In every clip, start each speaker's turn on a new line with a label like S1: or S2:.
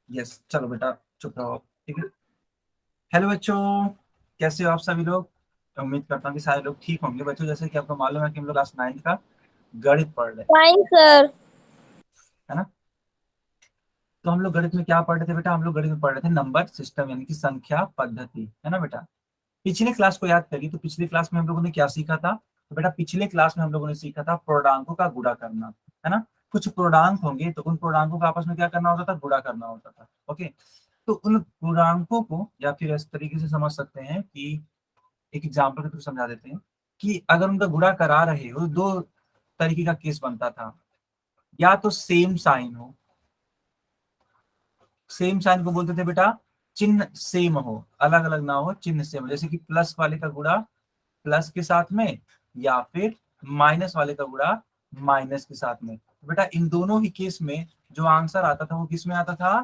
S1: Yes, चलो बेटा चुप रहो, ठीक है। हेलो बच्चों, कैसे हो आप सभी लोग? तो उम्मीद करता हूँ कि सारे लोग ठीक होंगे बच्चों। जैसे कि आपको मालूम है कि हम लोग क्लास 9 का गणित पढ़ रहे हैं,
S2: फाइन सर।
S1: है ना। तो हम लोग गणित में क्या पढ़ रहे थे बेटा? हम लोग गणित में पढ़ रहे थे नंबर सिस्टम, यानी कि संख्या पद्धति, है ना बेटा। पिछले क्लास को याद करिए, तो पिछली क्लास में हम लोगों ने क्या सीखा था? तो बेटा पिछले क्लास में हम लोगों ने सीखा था पूर्णांकों का गुणा करना, है ना। कुछ पूर्णांक होंगे तो उन पूर्णांकों का आपस में क्या करना होता था? गुणा करना होता था। ओके। तो उन पूर्णांकों को या फिर इस तरीके से समझ सकते हैं कि एक एग्जाम्पल के थ्रू समझा देते हैं कि अगर उनका गुणा करा रहे हो, दो तरीके का केस बनता था। या तो सेम साइन हो, सेम साइन को बोलते थे बेटा चिन्ह सेम हो, अलग अलग ना हो, चिन्ह सेम हो। जैसे कि प्लस वाले का गुणा प्लस के साथ में, या फिर माइनस वाले का गुणा माइनस के साथ में। तो बेटा इन दोनों ही केस में जो आंसर आता था वो किस में आता था?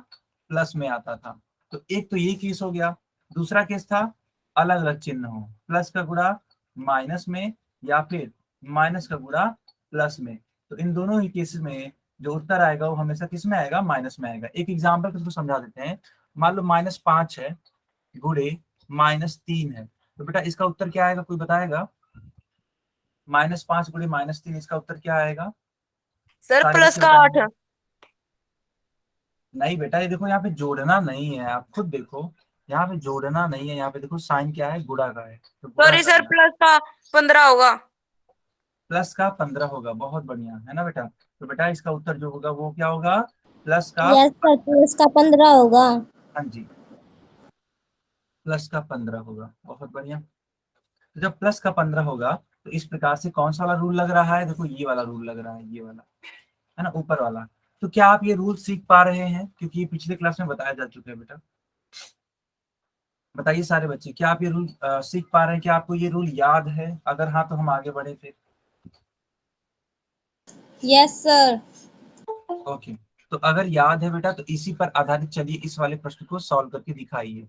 S1: प्लस में आता था। तो एक तो ये केस हो गया। दूसरा केस था अलग अलग चिन्ह हो, प्लस का गुणा माइनस में, या फिर माइनस का गुणा प्लस में। तो इन दोनों ही केसेस में जो उत्तर आएगा वो हमेशा किस में आएगा? माइनस में आएगा। एक एग्जाम्पल के थ्रू समझा देते हैं। मान लो -5 है गुणे -3 है, तो बेटा इसका उत्तर क्या आएगा? कोई बताएगा? -5 गुणे -3, इसका उत्तर क्या आएगा?
S2: सर
S1: सारे
S2: प्लस
S1: बच्चे
S2: का 8।
S1: बताएंगे। नहीं बेटा, ये देखो यहाँ पे जोड़ना नहीं है, आप खुद देखो। यहाँ पे जोड़ना नहीं है, यहाँ पे देखो साइन क्या है? गुणा का है, तो गुणा
S2: सॉरी सर,
S1: करना है।
S2: प्लस का 15 होगा।
S1: प्लस का 15 होगा, बहुत बढ़िया, है ना बेटा। तो बेटा इसका उत्तर जो होगा वो क्या होगा? प्लस का
S2: यस सर,
S1: 15।
S2: प्लस का 15 होगा।
S1: हाँ जी, प्लस का 15 होगा, बहुत बढ़िया। तो जब प्लस का 15 होगा तो इस प्रकार से कौन सा वाला रूल लग रहा है? देखो ये वाला रूल लग रहा है, ये वाला, है ना, ऊपर वाला। तो क्या आप ये रूल सीख पा रहे हैं? क्योंकि ये पिछले क्लास में बताया जा चुका है बेटा। बताइए सारे बच्चे, क्या आप ये रूल सीख पा रहे हैं? क्या आपको ये रूल याद है? अगर हाँ तो हम आगे बढ़े फिर।
S2: Yes sir.
S1: ओके। तो अगर याद है बेटा तो इसी पर आधारित चलिए इस वाले प्रश्न को सॉल्व करके दिखाइए।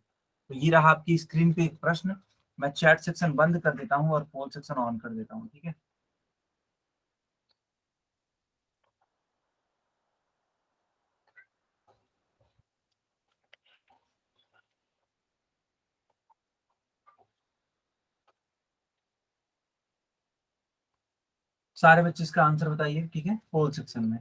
S1: तो ये रहा आपकी स्क्रीन पे एक प्रश्न। मैं चैट सेक्शन बंद कर देता हूँ और पोल सेक्शन ऑन कर देता हूँ, ठीक है। सारे बच्चे इसका आंसर बताइए, ठीक है, पोल सेक्शन में।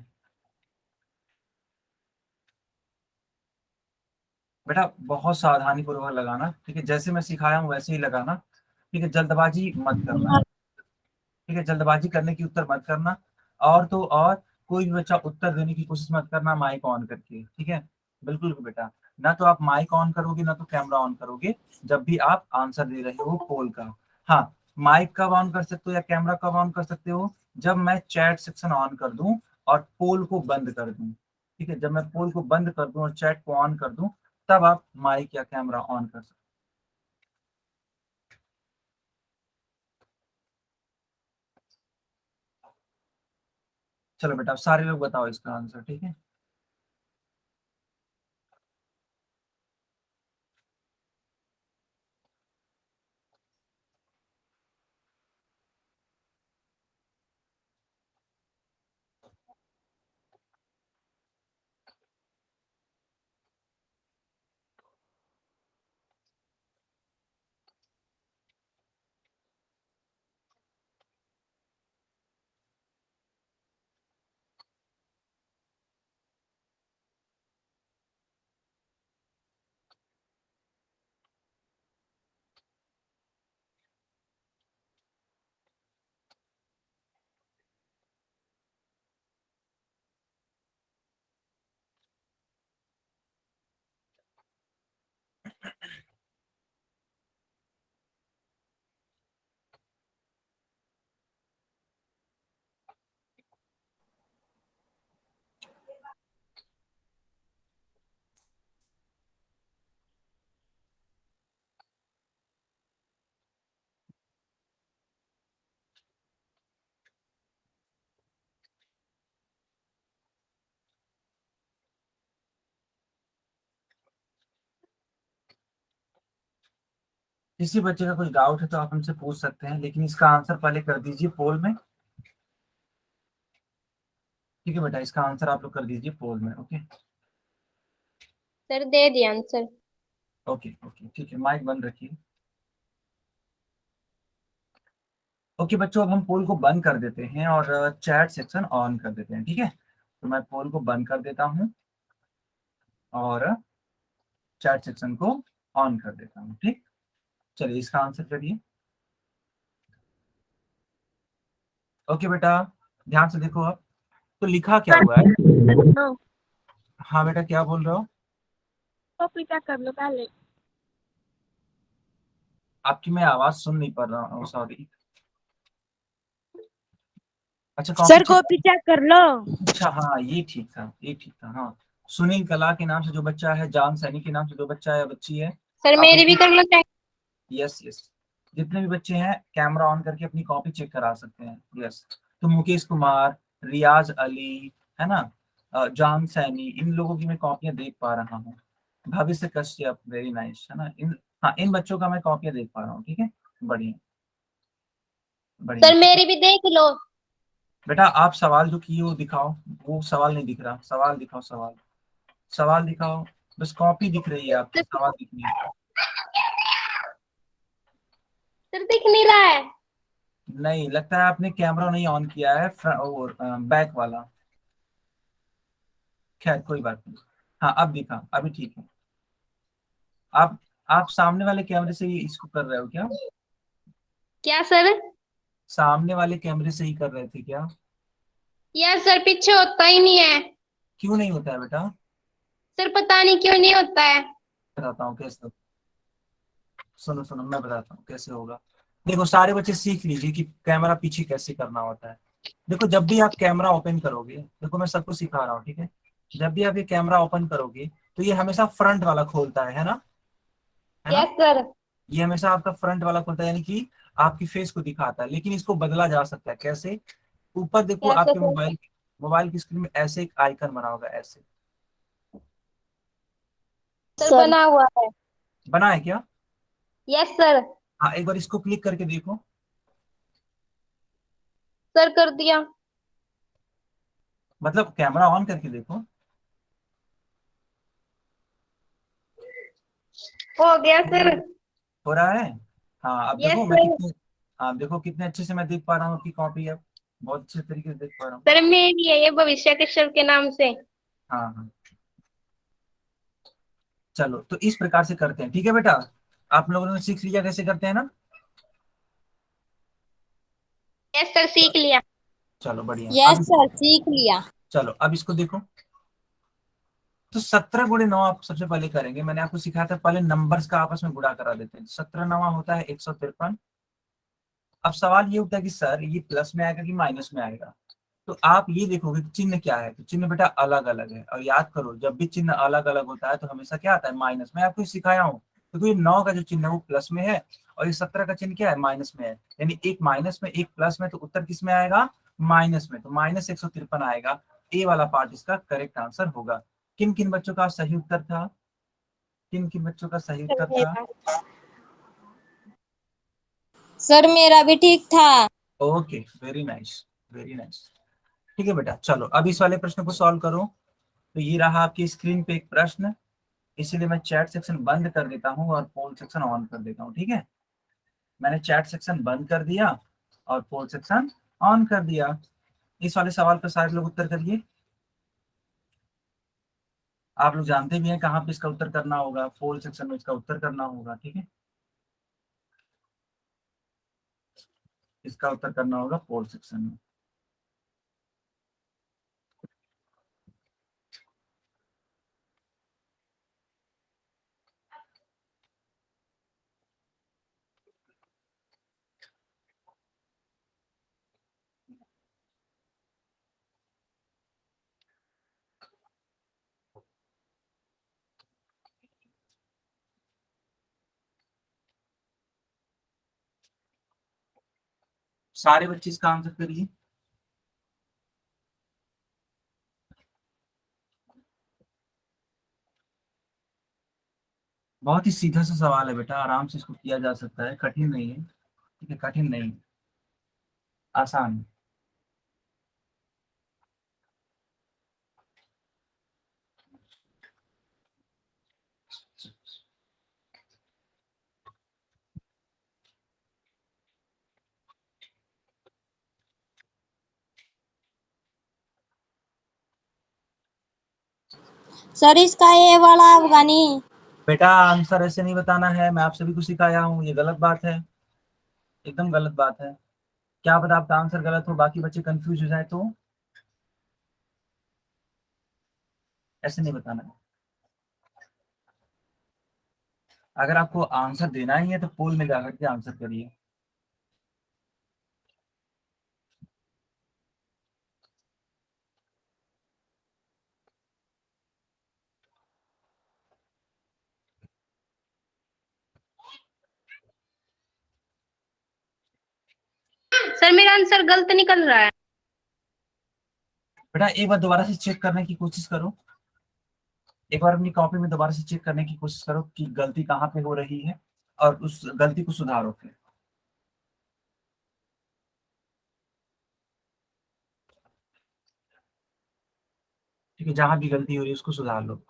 S1: बेटा बहुत सावधानी पूर्वक लगाना, ठीक है, जैसे मैं सिखाया हूँ वैसे ही लगाना। ठीक है, जल्दबाजी मत करना। ठीक है, जल्दबाजी करने की उत्तर मत करना। और तो और कोई भी बच्चा उत्तर देने की कोशिश मत करना माइक ऑन करके, ठीक है। बिल्कुल भी बेटा, ना तो आप माइक ऑन करोगे ना तो कैमरा ऑन करोगे जब भी आप आंसर दे रहे हो पोल का। हाँ, माइक कब ऑन कर सकते हो या कैमरा कब ऑन कर सकते हो? जब मैं चैट सेक्शन ऑन कर दूं और पोल को बंद कर दूं। ठीक है, जब मैं पोल को बंद कर दूं और चैट को ऑन कर दूं, तब आप माइक या कैमरा ऑन कर सकते हो। चलो बेटा, अब सारे लोग बताओ इसका आंसर, ठीक है। किसी बच्चे का कुछ डाउट है तो आप हमसे पूछ सकते हैं, लेकिन इसका आंसर पहले कर दीजिए पोल में। ठीक है बेटा, इसका आंसर आप लोग कर दीजिए पोल में, ओके।
S2: सर दे दिया आंसर।
S1: ओके ओके ठीक है, माइक बंद रखिए। ओके बच्चों, अब हम पोल को बंद कर देते हैं और चैट सेक्शन ऑन कर देते हैं, ठीक है। तो मैं पोल को बंद कर देता हूँ और चैट सेक्शन को ऑन कर देता हूँ, ठीक। चलिए इसका आंसर करिए। ओके बेटा, ध्यान से देखो अब। तो लिखा क्या हुआ है? हाँ बेटा, क्या बोल रहे हो?
S2: कॉपी चेक कर लो पहले।
S1: आपकी मैं आवाज सुन नहीं पा रहा हूँ, सॉरी। अच्छा, copy
S2: sir
S1: check.
S2: Copy check कर लो।
S1: अच्छा हाँ, ये ठीक था, ये ठीक था, हाँ। सुनील कला के नाम से जो बच्चा है, जान सैनी के नाम से जो बच्चा है या बच्ची है,
S2: सर
S1: आप
S2: मेरी भी कर लो चेक।
S1: यस यस, जितने भी बच्चे हैं कैमरा ऑन करके अपनी कॉपी चेक करा सकते हैं, यस। तो मुकेश कुमार, रियाज अली, है ना, जान सैनी, इन लोगों की मैं कॉपियां देख पा रहा हूँ। भविष्य कश्यप, वेरी नाइस, है ना, इन, हाँ इन बच्चों का मैं कॉपियां देख पा रहा हूँ, ठीक है। बढ़िया बढ़िया,
S2: सर
S1: ठीक है।
S2: मेरी भी देख लो।
S1: बेटा आप सवाल जो किए वो दिखाओ। वो सवाल नहीं दिख रहा, सवाल दिखाओ, सवाल, सवाल दिखाओ। बस कॉपी दिख रही है आपकी, सवाल दिख नहीं है।
S2: सर दिख नहीं रहा है।
S1: नहीं, लगता है आपने कैमरा नहीं ऑन किया है, और बैक वाला। खैर कोई बात नहीं। हाँ अब दिखा, अभी ठीक है। आप आप सामने वाले कैमरे से ही इसको कर रहे हो क्या?
S2: क्या सर?
S1: सामने वाले कैमरे से ही कर रहे थे क्या?
S2: यार सर पीछे होता ही नहीं है।
S1: क्यों नहीं होता है बेटा?
S2: सर पता नहीं क्यों नहीं होता है।
S1: बताता हूँ कैसे। सुनो सुनो, मैं बताता हूँ कैसे होगा। देखो सारे बच्चे सीख लीजिए कि कैमरा पीछे कैसे करना होता है। देखो जब भी आप कैमरा ओपन करोगे, देखो मैं सबको सिखा रहा हूँ, ठीक है। जब भी आप ये कैमरा ओपन करोगे तो ये हमेशा फ्रंट वाला खोलता है ना, है ना।
S2: Yes sir.
S1: ये हमेशा आपका फ्रंट वाला खोलता है, यानी कि आपकी फेस को दिखाता है। लेकिन इसको बदला जा सकता है कैसे? ऊपर देखो
S2: कैसे
S1: आपके
S2: सर?
S1: मोबाइल, मोबाइल की स्क्रीन में ऐसे एक आइकन बना होगा, ऐसे।
S2: सर बना हुआ है।
S1: बना है क्या?
S2: Yes sir.
S1: हाँ एक बार इसको क्लिक करके देखो।
S2: सर कर दिया।
S1: मतलब कैमरा ऑन करके देखो।
S2: हो गया सर।
S1: हो रहा है? हाँ अब
S2: यस
S1: देखो मैं
S2: सर।
S1: कितने, हाँ देखो कितने अच्छे से मैं देख पा रहा हूँ आपकी कॉपी अब। बहुत अच्छे तरीके से देख पा रहा हूँ।
S2: सर मेरी है ये भविष्य के सर के नाम से।
S1: हाँ हाँ, चलो तो इस प्रकार से करते हैं, ठीक है बेटा। आप लोगों ने सीख लिया कैसे करते हैं ना।
S2: यस सर सीख लिया।
S1: चलो बढ़िया,
S2: यस
S1: अब
S2: सर सीख लिया।
S1: चलो अब इसको देखो। तो 17 × 9 आप सबसे पहले करेंगे। मैंने आपको सिखाया था पहले नंबर्स का आपस में गुणा करा देते हैं। 17 × 9 होता है 153। अब सवाल ये उठता है कि सर ये प्लस में आएगा कि माइनस में आएगा। तो आप ये देखोगे कि चिन्ह क्या है, तो चिन्ह बेटा अलग अलग है। और याद करो जब भी चिन्ह अलग अलग होता है तो हमेशा क्या आता है, माइनस। मैं आपको सिखाया हूँ। तो ये 9 का जो चिन्ह है वो प्लस में है और ये 17 का चिन्ह क्या है, माइनस में है। यानी एक माइनस में एक प्लस में, तो उत्तर किस में आएगा, माइनस में। तो -153 आएगा। ए वाला पार्ट इसका करेक्ट आंसर होगा। किन किन बच्चों का सही उत्तर था? किन किन बच्चों का सही उत्तर था?
S2: सर मेरा भी ठीक था।
S1: Okay, very nice, very nice. ठीक है बेटा, चलो अब इस वाले प्रश्न को सॉल्व करो। तो ये रहा आपकी स्क्रीन पे एक प्रश्न। इसीलिए मैं चैट सेक्शन बंद कर देता हूँ और पोल सेक्शन ऑन कर देता हूँ, ठीक है। मैंने चैट सेक्शन बंद कर दिया और पोल सेक्शन ऑन कर दिया। इस वाले सवाल पर सारे लोग उत्तर करिए। आप लोग जानते भी हैं कहाँ पे इसका उत्तर करना होगा, पोल सेक्शन में इसका उत्तर करना होगा, ठीक है। इसका उत्तर करना होगा पोल सेक्शन में। सारे बच्चे इसका आंसर करिए। बहुत ही सीधा सा सवाल है बेटा, आराम से इसको किया जा सकता है, कठिन नहीं है, ठीक है, कठिन नहीं है, आसान है।
S2: सर इसका ए वाला अफगानी।
S1: बेटा आंसर ऐसे नहीं बताना है, मैं आप सभी को सिखाया हूँ, ये गलत बात है, एकदम गलत बात है। क्या पता आपका आंसर गलत हो, बाकी बच्चे कंफ्यूज हो जाए तो। ऐसे नहीं बताना है। अगर आपको आंसर देना ही है तो पोल में जाकर के आंसर करिए।
S2: सर मेरा आंसर गलत निकल रहा है।
S1: बेटा एक बार दोबारा से चेक करने की कोशिश करो, एक बार अपनी कॉपी में दोबारा से चेक करने की कोशिश करो कि गलती कहाँ पे हो रही है, और उस गलती को सुधारो फिर। ठीक है, जहां भी गलती हो रही है उसको सुधार लो।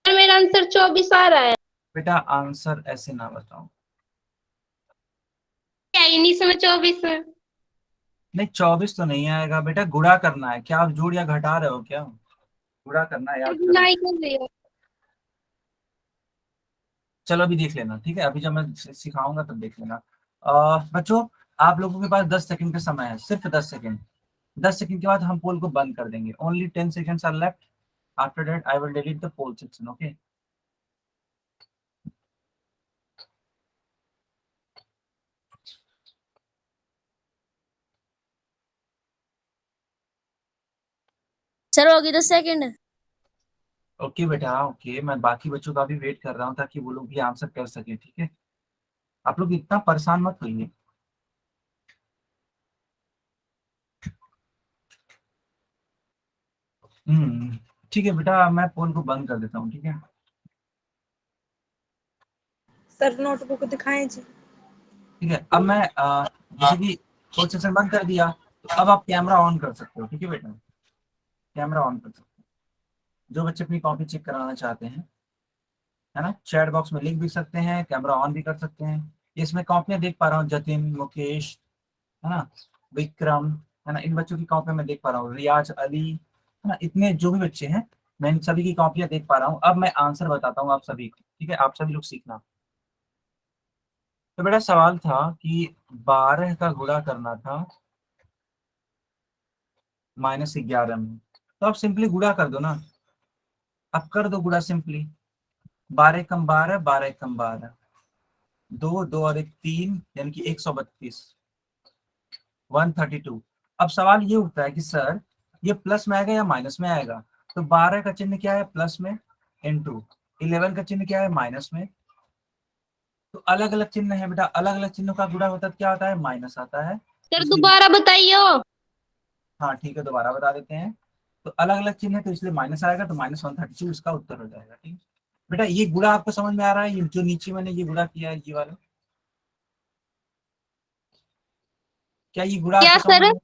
S2: सर मेरा आंसर 24 आ रहा है।
S1: बेटा आंसर ऐसे ना बताओ।
S2: क्या इन्हीं में 24 है?
S1: नहीं 24 तो नहीं आएगा बेटा, गुणा करना है। क्या आप जोड़ या घटा रहे हो क्या? गुणा करना है,
S2: सर
S1: याद करना।
S2: गुनाई कर रही हो।
S1: चलो अभी देख लेना, ठीक है, अभी जब मैं सिखाऊंगा तब देख लेना। बच्चों आप लोगों के पास 10 सेकंड का समय है, सिर्फ 10 सेकंड। 10 सेकंड के बाद हम पोल को बंद कर देंगे। Only 10 seconds are left. After that I will delete the poll section. Okay.
S2: Sir होगी 10 सेकंड।
S1: ओके बेटा ओके, मैं बाकी बच्चों का भी वेट कर रहा हूँ ताकि वो लोग भी आंसर कर सके, ठीक है। आप लोग इतना परेशान मत होइए। ठीक है बेटा, मैं पोल को बंद कर देता हूँ, ठीक है।
S3: सर नोटबुक दिखाएं जी।
S1: ठीक है, अब मैं जैसे कि पोल सेक्शन बंद कर दिया, तो अब आप कैमरा ऑन कर सकते हो, ठीक है बेटा। कैमरा ऑन कर सकते हो। जो बच्चे अपनी कॉपी चेक कराना चाहते हैं, है ना, चैट बॉक्स में लिख भी सकते हैं, कैमरा ऑन भी कर सकते हैं। इसमें कॉपियां देख पा रहा हूँ, जतिन, मुकेश, है ना, विक्रम, है ना, इन बच्चों की कॉपियां मैं देख पा रहा हूँ, रियाज, अली, है ना, इतने जो भी बच्चे हैं मैं इन सभी की कॉपियां देख पा रहा हूँ। अब मैं आंसर बताता हूँ आप सभी को, ठीक है, आप सभी लोग सीखना। तो बेटा सवाल था कि 12 का गुणा करना था -11 में, तो आप सिंपली गुणा कर दो ना। अब कर दो गुणा सिंपली। 12 कम 12, 12 कम 12, दो दो और एक तीन, यानी कि 132, 132। अब सवाल ये उठता है कि सर ये प्लस में आएगा या माइनस में आएगा। तो 12 का चिन्ह क्या है? प्लस में, इंटू 11 का चिन्ह क्या है? माइनस में। तो अलग अलग चिन्ह है बेटा, अलग अलग चिन्हों का गुणा होता है क्या आता है? माइनस आता है।
S2: सर
S1: इसलिए
S2: दोबारा बताइयो।
S1: हाँ ठीक है, दोबारा बता देते हैं। तो अलग अलग चिन्ह है तो इसलिए माइनस आएगा, तो -132 इसका उत्तर हो जाएगा, ठीक है। बेटा ये गुणा आपको समझ में आ रहा है? ये जो नीचे मैंने ये गुणा किया है, ये वाला, क्या ये गुणा
S2: क्या
S1: आपको समझ
S2: सर?
S1: में,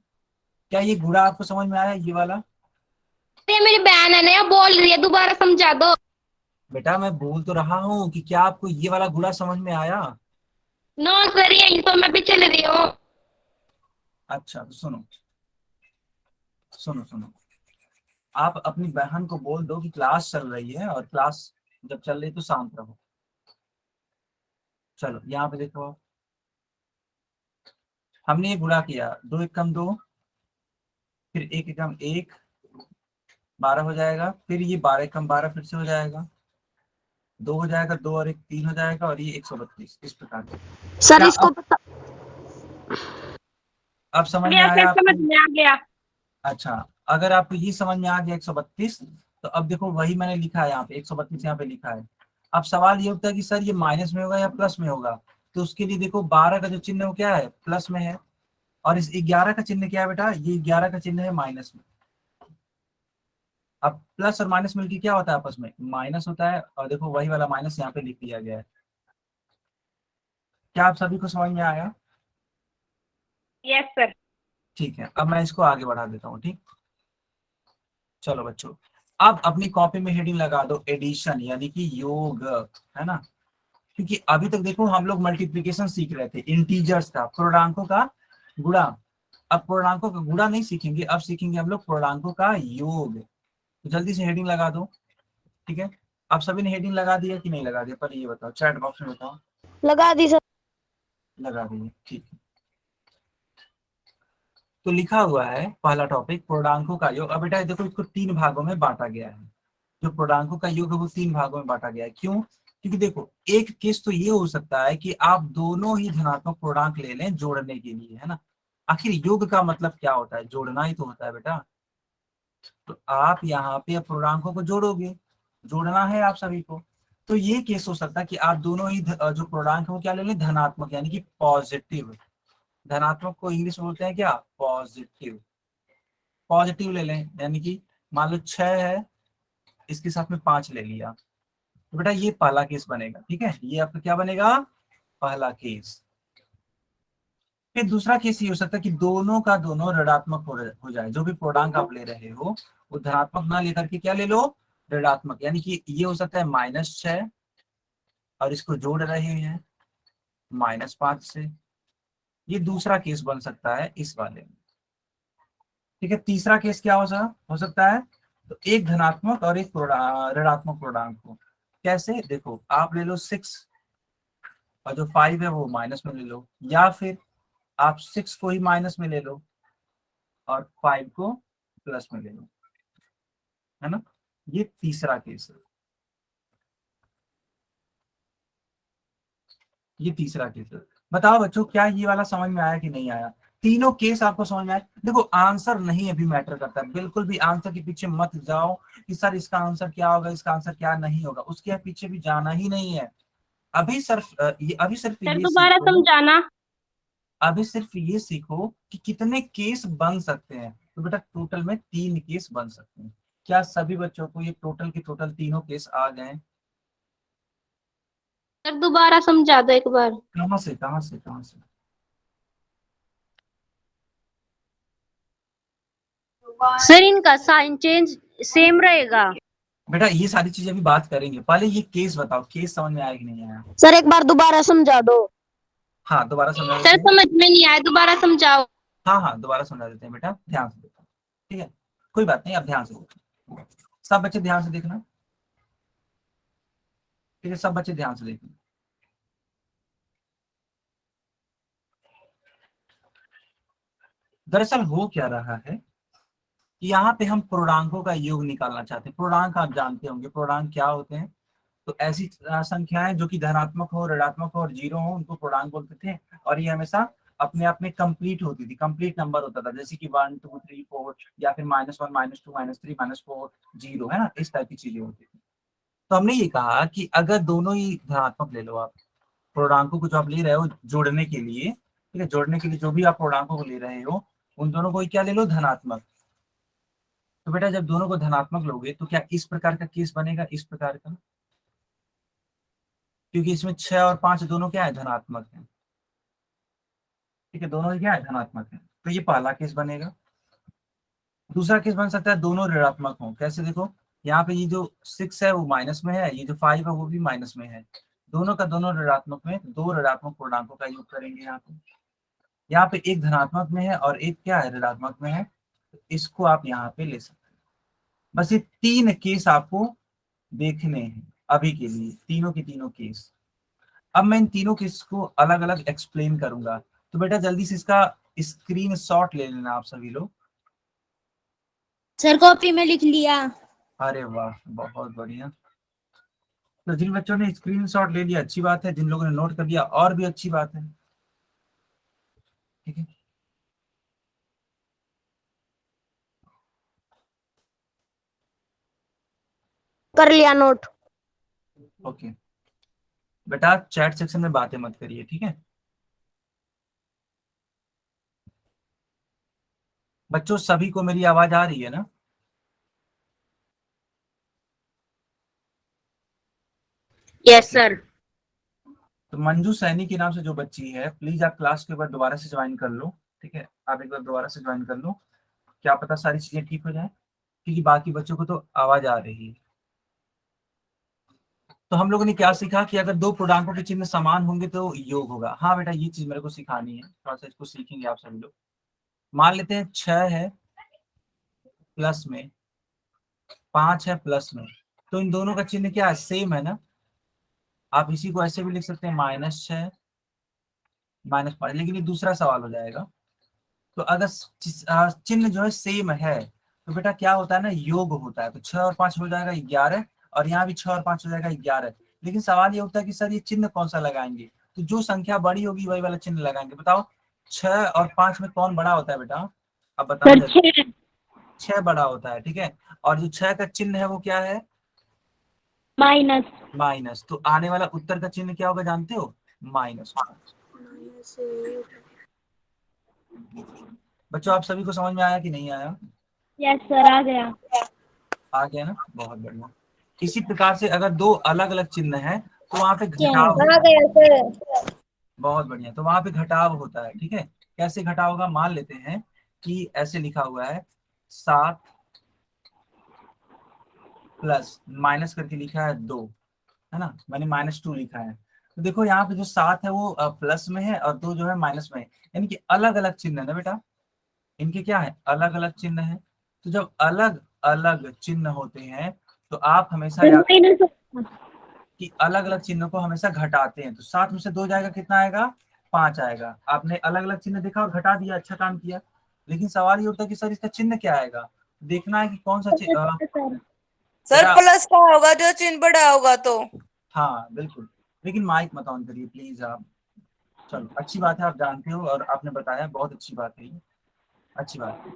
S1: क्या ये गुणा आपको समझ में आया ये वाला?
S2: ये मेरी बहन है ना बोल रही है, दोबारा समझा दो।
S1: बेटा मैं बोल तो रहा हूँ कि क्या आपको ये वाला गुणा समझ में आया?
S2: नो सर यही तो मैं भी चल रही हूँ।
S1: अच्छा तो सुनो, सुनो सुनो, आप अपनी बहन को बोल दो कि क्लास चल रही है, और क्लास जब चल रही है तो शांत रहो। चलो यहाँ पे देखो, हमने ये गुणा किया, 2 1 कम 2, फिर 1 1 कम 1, 12 हो जाएगा। फिर ये 12 1 कम 12 फिर से हो जाएगा, 2 हो जाएगा, 2 और एक 3 हो जाएगा, और ये 132, इस प्रकार से।
S2: सर
S1: क्या
S2: इसको
S1: अब
S2: पता
S1: अब समझ में
S2: गया सर,
S1: आया
S2: समझ
S1: आपको?
S2: में आ गया।
S1: अच्छा, अगर आपको ये समझ में आ गया 132, तो अब देखो वही मैंने लिखा है यहाँ पे, 132 यहाँ पे लिखा है। अब सवाल ये उठता है कि सर ये माइनस में होगा या प्लस में होगा। तो उसके लिए देखो 12 का जो चिन्ह है वो क्या है? प्लस में है। और इस 11 का चिन्ह क्या है बेटा? ये 11 का चिन्ह है माइनस में। अब प्लस और माइनस मिलकर क्या होता है आपस में? माइनस होता है। और देखो वही वाला माइनस यहाँ पे लिख दिया गया है, क्या आप सभी को समझ में आया?
S2: Yes sir.
S1: ठीक है, अब मैं इसको आगे बढ़ा देता हूँ। ठीक, चलो बच्चों, अब अपनी कॉपी में हेडिंग लगा दो एडिशन, यानी कि योग, है ना। क्योंकि अभी तक देखो हम लोग मल्टीप्लिकेशन सीख रहे थे, इंटीजर्स का, पूर्णांकों का गुणा। अब पूर्णांकों का गुणा नहीं सीखेंगे, अब सीखेंगे हम लोग पूर्णांकों का योग। तो जल्दी से हेडिंग लगा दो। ठीक है, आप सभी ने हेडिंग लगा दिया कि नहीं लगा दिया, पर ये बताओ, चैट बॉक्स में बताओ।
S3: लगा दी सर।
S1: लगा दिए, ठीक है। तो लिखा हुआ है पहला टॉपिक पूर्णांकों का योग। अब बेटा देखो, इसको 3 भागों में बांटा गया है। जो पूर्णांकों का योग है वो 3 भागों में बांटा गया है। क्यों? क्योंकि देखो, एक केस तो ये हो सकता है कि आप दोनों ही धनात्मक पूर्णांक ले लें जोड़ने के लिए, है ना। आखिर योग का मतलब क्या होता है? जोड़ना ही तो होता है बेटा। तो आप यहाँ पे पूर्णांकों को जोड़ोगे, जोड़ना है आप सभी को। तो ये केस हो सकता है कि आप दोनों ही जो पूर्णांक है वो क्या ले लें, धनात्मक, यानी कि पॉजिटिव। धनात्मक को इंग्लिश में बोलते हैं क्या? पॉजिटिव। पॉजिटिव ले लें, यानी कि मान लो 6 है, इसके साथ में 5 ले लिया, तो बेटा ये पहला केस बनेगा। ठीक है, ये आपका क्या बनेगा? पहला केस। फिर दूसरा केस ये हो सकता है कि दोनों का दोनों ऋणात्मक हो जाए। जो भी पूर्णांक आप ले रहे हो वो धनात्मक ना लेकर के क्या ले लो, ऋणात्मक। यानी कि ये हो सकता है -6 और इसको जोड़ रहे हैं -5 से। ये दूसरा केस बन सकता है इस वाले में। ठीक है, तीसरा केस क्या हो सकता है? तो एक धनात्मक और एक ऋणात्मक पूर्णांक हो। कैसे? देखो, आप ले लो 6 और जो 5 है वो माइनस में ले लो, या फिर आप 6 को ही माइनस में ले लो और 5 को प्लस में ले लो, है ना। ये तीसरा केस है। ये तीसरा केस है। बताओ बच्चों, क्या ये वाला समझ में आया कि नहीं आया? तीनों केस आपको समझ में आया? देखो, आंसर नहीं अभी मैटर करता, बिल्कुल भी आंसर के पीछे मत जाओ कि सर इसका आंसर क्या होगा, इसका आंसर क्या नहीं होगा, उसके पीछे भी जाना ही नहीं है। अभी सिर्फ
S2: सर
S1: ये
S2: दोबारा
S1: सीखो।
S2: समझाना।
S1: अभी सिर्फ ये सीखो कि कितने केस बन सकते हैं। तो बेटा टोटल में 3 केस बन सकते हैं। क्या सभी बच्चों को ये टोटल के टोटल तीनों केस आ गए?
S2: सर दोबारा समझा दो एक बार।
S1: कहाँ से?
S2: सर इनका साइन चेंज सेम रहेगा।
S1: बेटा ये सारी चीजें अभी बात करेंगे, पहले ये केस बताओ, केस समझ में आया कि नहीं आया?
S3: सर एक बार दोबारा समझा दो।
S1: हाँ, दोबारा समझा
S2: सर
S1: देते हैं।
S2: समझ में नहीं आया, दोबारा समझाओ।
S1: हाँ, दोबारा समझा देते हैं बेटा, ध्यान से देखो। ठीक है, कोई बात नहीं, अब ध्यान से देखो। सब बच्चे ध्यान से देखना। ठीक है, सब बच्चे ध्यान से देखना। दरअसल हो क्या रहा है, यहाँ पे हम पूर्णांकों का योग निकालना चाहते हैं। पूर्णांक आप जानते होंगे, पूर्णांक क्या होते हैं? तो ऐसी संख्याएं जो कि धनात्मक हो, ऋणात्मक हो और जीरो हो, उनको पूर्णांक बोलते थे। और ये हमेशा अपने आप में कंप्लीट होती थी, कंप्लीट नंबर होता था, जैसे कि 1 2 3 4, या फिर -1 -2 -3 -4 0, है ना, इस टाइप की चीजें होती थी। तो हमने ये कहा कि अगर दोनों ही धनात्मक ले लो आप, पूर्णांकों को जो आप ले रहे हो जोड़ने के लिए, ठीक है, जोड़ने के लिए जो भी आप पूर्णांकों को ले रहे हो उन दोनों को ही क्या ले लो, धनात्मक। तो बेटा जब दोनों को धनात्मक लोगे तो क्या इस प्रकार का केस बनेगा, इस प्रकार का? क्योंकि इसमें 6 और 5 दोनों क्या है, धनात्मक है। ठीक है, दोनों ही क्या है, धनात्मक है। तो ये पहला केस बनेगा। दूसरा केस बन सकता है दोनों ऋणात्मक हो। कैसे? देखो, यहाँ पे ये जो 6 है वो माइनस में है, ये जो 5 है वो भी माइनस में है। दोनों का दोनों ऋणात्मक में, दो ऋणात्मक पूर्णांकों का योग करेंगे। यहाँ पे एक धनात्मक में है और एक क्या है, ऋणात्मक में है। तो इसको आप यहाँ पे ले सकते हैं। बस ये 3 केस आपको देखने हैं अभी के लिए, तीनों के तीनों केस। अब मैं इन तीनों केस को अलग अलग एक्सप्लेन करूंगा। तो बेटा जल्दी से इसका स्क्रीन शॉट ले लेना आप सभी लोग।
S3: सर कॉपी में लिख लिया।
S1: अरे वाह, बहुत बढ़िया। तो जिन बच्चों ने स्क्रीन शॉट ले लिया अच्छी बात है, जिन लोगों ने नोट कर लिया और भी अच्छी बात है। ठीक है,
S3: कर लिया नोट।
S1: ओके। बेटा चैट सेक्शन में बातें मत करिए, ठीक है। बच्चों सभी को मेरी आवाज आ रही है ना?
S2: Yes
S1: okay,
S2: sir.
S1: तो मंजू सैनी के नाम से जो बच्ची है, प्लीज आप क्लास के बाद दोबारा से ज्वाइन कर लो, ठीक है, आप एक बार दोबारा से ज्वाइन कर लो, क्या पता सारी चीजें ठीक हो जाए, क्योंकि बाकी बच्चों को तो आवाज आ रही है। तो हम लोगों ने क्या सीखा कि अगर दो पूर्णांकों के चिन्ह समान होंगे तो योग होगा। हाँ बेटा, ये चीज मेरे को सिखानी है, थोड़ा सा इसको सीखेंगे आप सभी लोग। मान लेते हैं 6 है प्लस में, 5 है प्लस में, तो इन दोनों का चिन्ह क्या है, सेम है ना। आप इसी को ऐसे भी लिख सकते हैं, -6 -5, लेकिन ये दूसरा सवाल हो जाएगा। तो अगर चिन्ह जो है सेम है तो बेटा क्या होता है ना, योग होता है। तो 6 और 5 हो जाएगा 11, और यहाँ भी 6 और 5 हो जाएगा 11। लेकिन सवाल ये होता है कि सर ये चिन्ह कौन सा लगाएंगे, तो जो संख्या बड़ी होगी वही वाला चिन्ह लगाएंगे। बताओ 6 और 5 में कौन बड़ा होता है बेटा, अब बताना
S3: सर
S1: जल्दी।
S3: 6।
S1: 6 बड़ा होता है, ठीक है। और जो 6 का चिन्ह है वो क्या है,
S3: माइनस।
S1: माइनस। तो आने वाला उत्तर का चिन्ह क्या होगा जानते हो, -5। बच्चों आप सभी को समझ में आया कि नहीं आया,
S3: यस सर, आ गया।
S1: आ गया ना, बहुत बढ़िया। इसी प्रकार से अगर दो अलग अलग चिन्ह हैं तो वहां पे घटाव होता
S3: आ
S1: है।
S3: गया सर।
S1: बहुत बढ़िया, तो वहां पे घटाव होता है, ठीक है। कैसे घटाव होगा, मान लेते हैं कि ऐसे लिखा हुआ है 7 प्लस माइनस करके लिखा है 2, है ना, मैंने -2 लिखा है। तो देखो यहाँ पे जो 7 है वो प्लस में है और 2 जो है माइनस में है, यानी कि अलग अलग चिन्ह है ना बेटा, इनके क्या है, अलग अलग चिन्ह है। तो जब अलग अलग चिन्ह होते हैं तो आप हमेशा
S3: सर
S1: याद
S3: माइनस।
S1: कि अलग अलग चिन्हों को हमेशा घटाते हैं। तो 7 में से 2 जाएगा, कितना आएगा, 5 आएगा। आपने अलग अलग चिन्ह देखा और घटा दिया, अच्छा काम किया। लेकिन सवाल ये होता है कि सर इसका चिन्ह क्या आएगा, देखना है कि कौन सा
S3: सर
S4: सर
S1: बेटा।
S4: प्लस का होगा जो चिन्ह बड़ा होगा तो।
S1: हाँ बिल्कुल, लेकिन माइक मत ऑन करिए प्लीज आप। चलो अच्छी बात है, आप जानते हो और आपने बताया, बहुत अच्छी बात है ये, अच्छी बात है।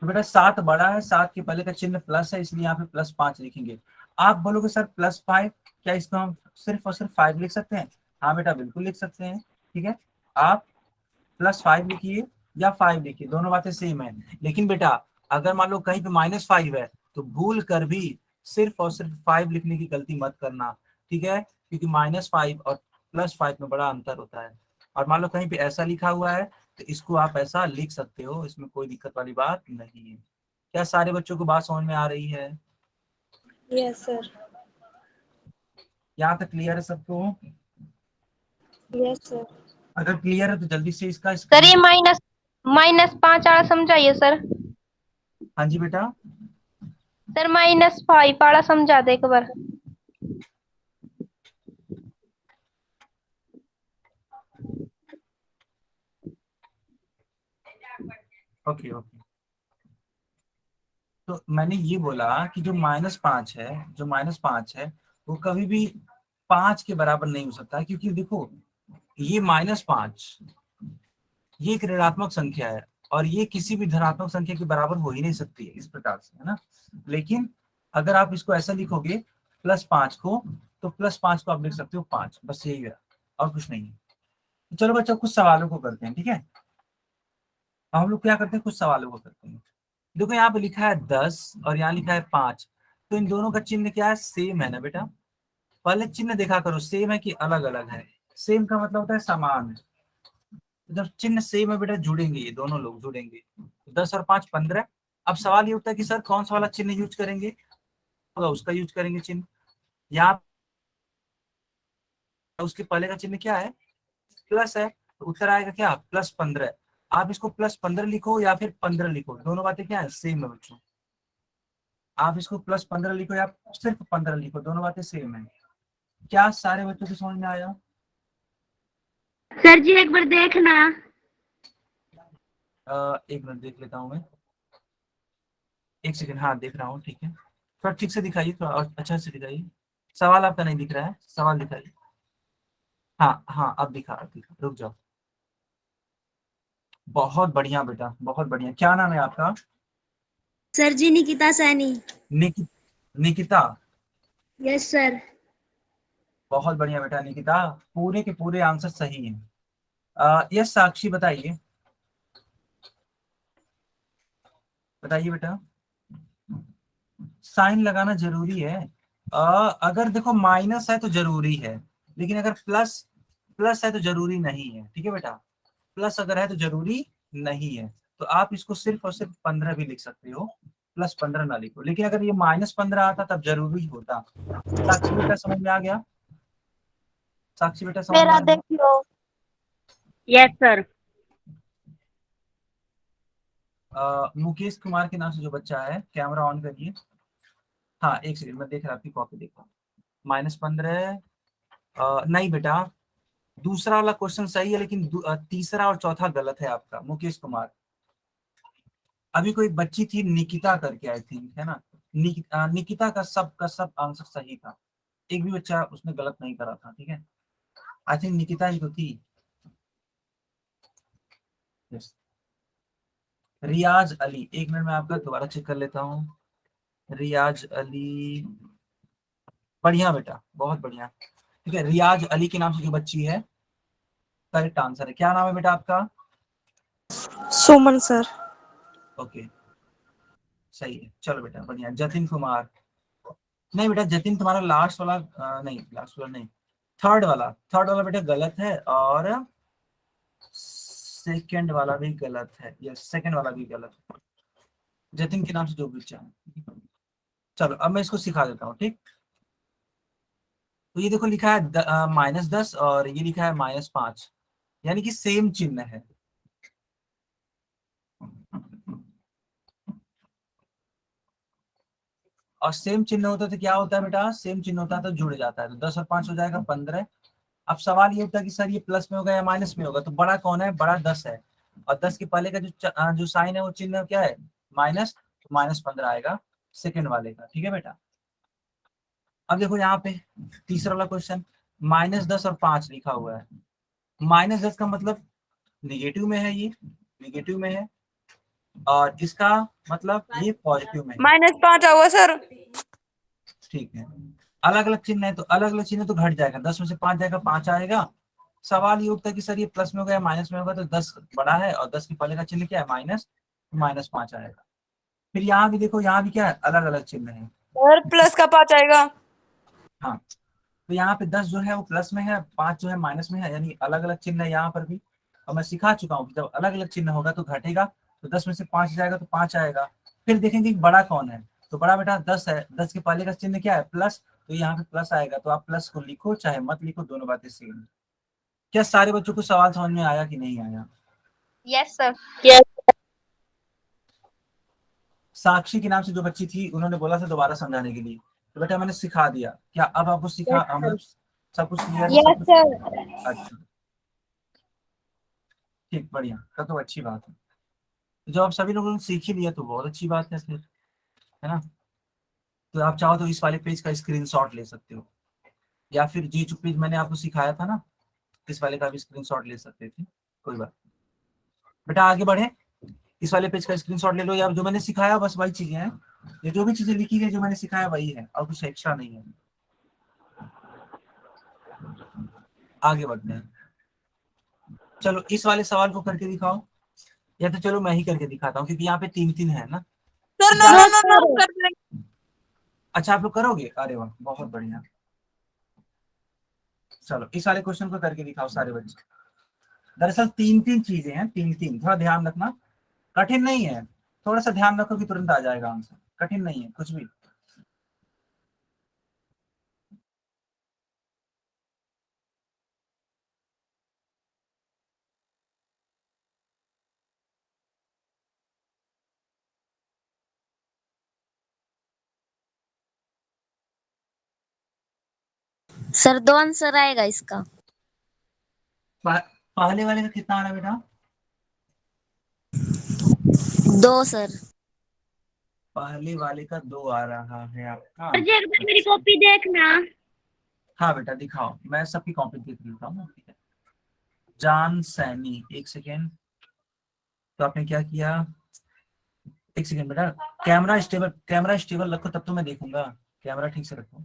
S1: तो बेटा 7 बड़ा है, 7 के पहले का चिन्ह प्लस है, इसलिए यहाँ पे +5 लिखेंगे। आप बोलोगे सर +5, क्या इसको हम सिर्फ और सिर्फ 5 लिख सकते हैं। हाँ बेटा बिल्कुल लिख सकते हैं, ठीक है। आप +5 लिखिए या 5 लिखिए, दोनों बातें सेम है। लेकिन बेटा अगर मान लो कहीं पे -5 है तो भूल कर भी सिर्फ और सिर्फ 5 लिखने की गलती मत करना, ठीक है, क्योंकि -5 और +5 में बड़ा अंतर होता है। और मान लो कहीं पे ऐसा लिखा हुआ है तो इसको आप ऐसा लिख सकते हो, इसमें कोई दिक्कत वाली बात नहीं है। क्या सारे बच्चों को बात समझ में आ रही है,
S3: यस सर।
S1: यहाँ तक क्लियर है सबको।
S3: Yes sir.
S1: अगर क्लियर है तो जल्दी से इसका
S2: सर
S1: स्क्रीन।
S2: ये -5 वाला समझाइए सर।
S1: हाँ जी बेटा।
S2: सर -5 वाला समझा दे एक बार।
S1: ओके ओके, तो मैंने ये बोला कि जो -5 है, जो -5 है वो कभी भी 5 के बराबर नहीं हो सकता, क्योंकि देखो ये -5 ये एक ऋणात्मक संख्या है और ये किसी भी धनात्मक संख्या के बराबर हो ही नहीं सकती है, इस प्रकार से, है ना। लेकिन अगर आप इसको ऐसा लिखोगे +5 को, तो +5 को आप लिख सकते हो 5, बस यही है और कुछ नहीं है। तो चलो बच्चों कुछ सवालों को करते हैं, ठीक है। अब हम लोग क्या करते हैं, कुछ सवालों को करते हैं। देखो यहाँ पे लिखा है 10 और यहाँ लिखा है 5, तो इन दोनों का चिन्ह क्या है, सेम है ना बेटा। पहले चिन्ह देखा करो, सेम है कि अलग अलग है। सेम का मतलब होता है समान। जब चिन्ह सेम है बेटा, जुड़ेंगे, ये दोनों लोग जुड़ेंगे। 10 और 5 15। अब सवाल ये होता है कि सर कौन सा वाला चिन्ह यूज करेंगे, होगा उसका यूज करेंगे चिन्ह। यहाँ उसके पहले का चिन्ह क्या है, प्लस है, तो उत्तर आएगा क्या, +15। आप इसको +15 लिखो या फिर 15 लिखो, दोनों बातें क्या है, सेम है बच्चों। आप इसको +15 लिखो या सिर्फ 15 लिखो, दोनों बातें सेम है। क्या सारे बच्चों को समझ में आया।
S3: सर जी एक बार देखना।
S1: एक मिनट देख लेता हूँ मैं, एक सेकंड, हाँ देख रहा हूँ, ठीक है। थोड़ा ठीक से दिखाइए, थोड़ा और अच्छा से दिखाइए। सवाल आपका नहीं दिख रहा है, सवाल दिखाइए। हाँ हाँ अब दिखा, रुक जाओ। बहुत बढ़िया बेटा, बहुत बढ़िया। क्या नाम है आपका,
S3: sir ji Nikita Saini.
S1: Niki Nikita.
S3: Yes sir.
S1: बहुत बढ़िया बेटा निकिता, पूरे के पूरे आंसर सही हैं। यस साक्षी बताइए, बताइए बेटा। साइन लगाना जरूरी है, अगर देखो माइनस है तो जरूरी है, लेकिन अगर प्लस प्लस है तो जरूरी नहीं है, ठीक है बेटा, प्लस अगर है तो जरूरी नहीं है, तो आप इसको सिर्फ और सिर्फ 15 भी लिख सकते हो, +15 ना लिखो। लेकिन अगर ये -15 आता तब जरूरी होता। साक्षी बेटा समझ में आ गया? साक्षी बेटा समझ में
S3: मेरा
S1: आ गया?
S3: देखियो। Yes sir.
S1: मुकेश कुमार के नाम से जो बच्चा है, कैमरा ऑन करिए। हाँ एक सेकंड, मैं देख रहा आपकी कॉपी देख रहा हूँ। -15 नहीं बेटा, दूसरा वाला क्वेश्चन सही है, लेकिन तीसरा और चौथा गलत है आपका मुकेश कुमार। अभी कोई बच्ची थी निकिता करके, आई थिंक, है ना? निकिता का सब आंसर सही था, एक भी बच्चा उसने गलत नहीं करा था, ठीक है? आई थिंक निकिता ही तो थी। यस। रियाज अली, एक मिनट में आपका दोबारा चेक कर लेता हूँ। रियाज अली, बढ़िया बेटा, बहुत बढ़िया, ठीक है। रियाज अली के नाम से जो बच्ची है, करेक्ट आंसर है। क्या नाम है बेटा आपका?
S3: सुमन सर।
S1: ओके, सही है, चलो बेटा बढ़िया। जतिन कुमार, नहीं बेटा जतिन तुम्हारा लास्ट वाला नहीं, लास्ट वाला नहीं, थर्ड वाला बेटा गलत है, और सेकंड वाला भी गलत है। यस, सेकंड वाला भी गलत है, जतिन के नाम से जो बच्चा है। चलो अब मैं इसको सिखा देता हूँ, ठीक? तो ये देखो लिखा है -10 और ये लिखा है -5, यानी कि सेम चिन्ह है। और सेम चिन्ह होता है तो क्या होता है बेटा? सेम चिन्ह होता है तो जुड़ जाता है, तो 10 और 5 हो जाएगा 15। अब सवाल ये होता है कि सर ये प्लस में होगा या माइनस में होगा, तो बड़ा कौन है? बड़ा 10 है, और 10 के पहले का जो साइन है वो चिन्ह क्या है? माइनस, तो -15 आएगा सेकेंड वाले का, ठीक है बेटा? अब देखो यहाँ पे तीसरा वाला क्वेश्चन, -10 और 5 लिखा हुआ है। -10 का मतलब निगेटिव में है, ये निगेटिव में है, और इसका मतलब ये पॉजिटिव में है,
S4: -5 होगा सर।
S1: ठीक है। अलग अलग चिन्ह है तो अलग अलग चिन्ह तो घट जाएगा, 10 में से 5 जाएगा, 5 आएगा। सवाल ये उठता है कि सर ये प्लस में होगा या माइनस में होगा, तो 10 बड़ा है और 10 के पहले का चिन्ह क्या है? माइनस, -5 आएगा। फिर यहाँ भी देखो, यहाँ भी क्या है? अलग अलग चिन्ह है।
S4: सर प्लस का 5 आएगा।
S1: हाँ, तो यहाँ पे 10 जो है वो प्लस में है, 5 जो है माइनस में है, यानी अलग अलग चिन्ह है यहाँ पर भी। और मैं सिखा चुका हूँ कि जब अलग अलग चिन्ह होगा तो घटेगा, तो 10 में से 5 जाएगा तो 5 आएगा। फिर देखेंगे कि बड़ा कौन है, तो बड़ा बेटा 10 है, 10 के पहले का चिन्ह क्या है? प्लस, तो यहाँ पे प्लस आएगा, तो आप प्लस को लिखो चाहे मत लिखो, दोनों बातें सेम। क्या सारे बच्चों को सवाल समझ में आया कि नहीं आया?
S2: Yes sir.
S1: साक्षी के नाम से जो बच्ची थी, उन्होंने बोला था दोबारा समझाने के लिए, तो बेटा मैंने सिखा दिया। क्या अब आपको सिखा मतलब सब कुछ क्लियर है? सब
S2: यस
S1: कुछ
S2: सर।
S1: अच्छा, ठीक, बढ़िया, तो अच्छी बात है। जो आप सभी लोगों ने सीख ही लिया तो बहुत अच्छी बात है फिर, है ना? तो आप चाहो तो इस वाले पेज का स्क्रीनशॉट ले सकते हो, या फिर जी जो पेज मैंने आपको सिखाया था ना, इस वाले का भी स्क्रीनशॉट ले सकते थे, कोई बात नहीं। बेटा आगे बढ़े, इस वाले पेज का स्क्रीनशॉट ले लो, या जो मैंने सिखाया बस वही चीजें हैं, ये जो भी चीजें लिखी गई जो मैंने सिखाया वही है, और कुछ एक्स्ट्रा नहीं है। आगे बढ़ते हैं, चलो इस वाले सवाल को करके दिखाओ, या तो चलो मैं ही करके दिखाता हूँ, क्योंकि यहाँ पे 3-3 है ना।
S4: सर
S1: तो
S4: नो
S1: क्या,
S4: नो नो नो कर देंगे।
S1: अच्छा आप लोग करोगे? अरे वाह, बहुत बढ़िया। चलो इस वाले क्वेश्चन को करके दिखाओ सारे बच्चे। दरअसल 3-3 चीजें हैं, 3-3, थोड़ा ध्यान रखना, कठिन नहीं है, थोड़ा सा ध्यान रखो कि तुरंत आ जाएगा आंसर, कठिन नहीं है कुछ भी।
S3: सर 2 आंसर आएगा इसका।
S1: पहले वाले का कितना आ रहा है बेटा?
S3: 2 सर।
S1: पहले वाले का 2 आ रहा है आपका?
S3: सर जी एक बार मेरी
S1: अच्छा,
S3: कॉपी देखना।
S1: हाँ बेटा दिखाओ, मैं सबकी कॉपी देख लेता हूँ, ठीक है। जान सैनी, एक सेकेंड, तो आपने क्या किया? एक सेकेंड बेटा, कैमरा स्टेबल रखो तब तो मैं देखूंगा, कैमरा ठीक से रखो।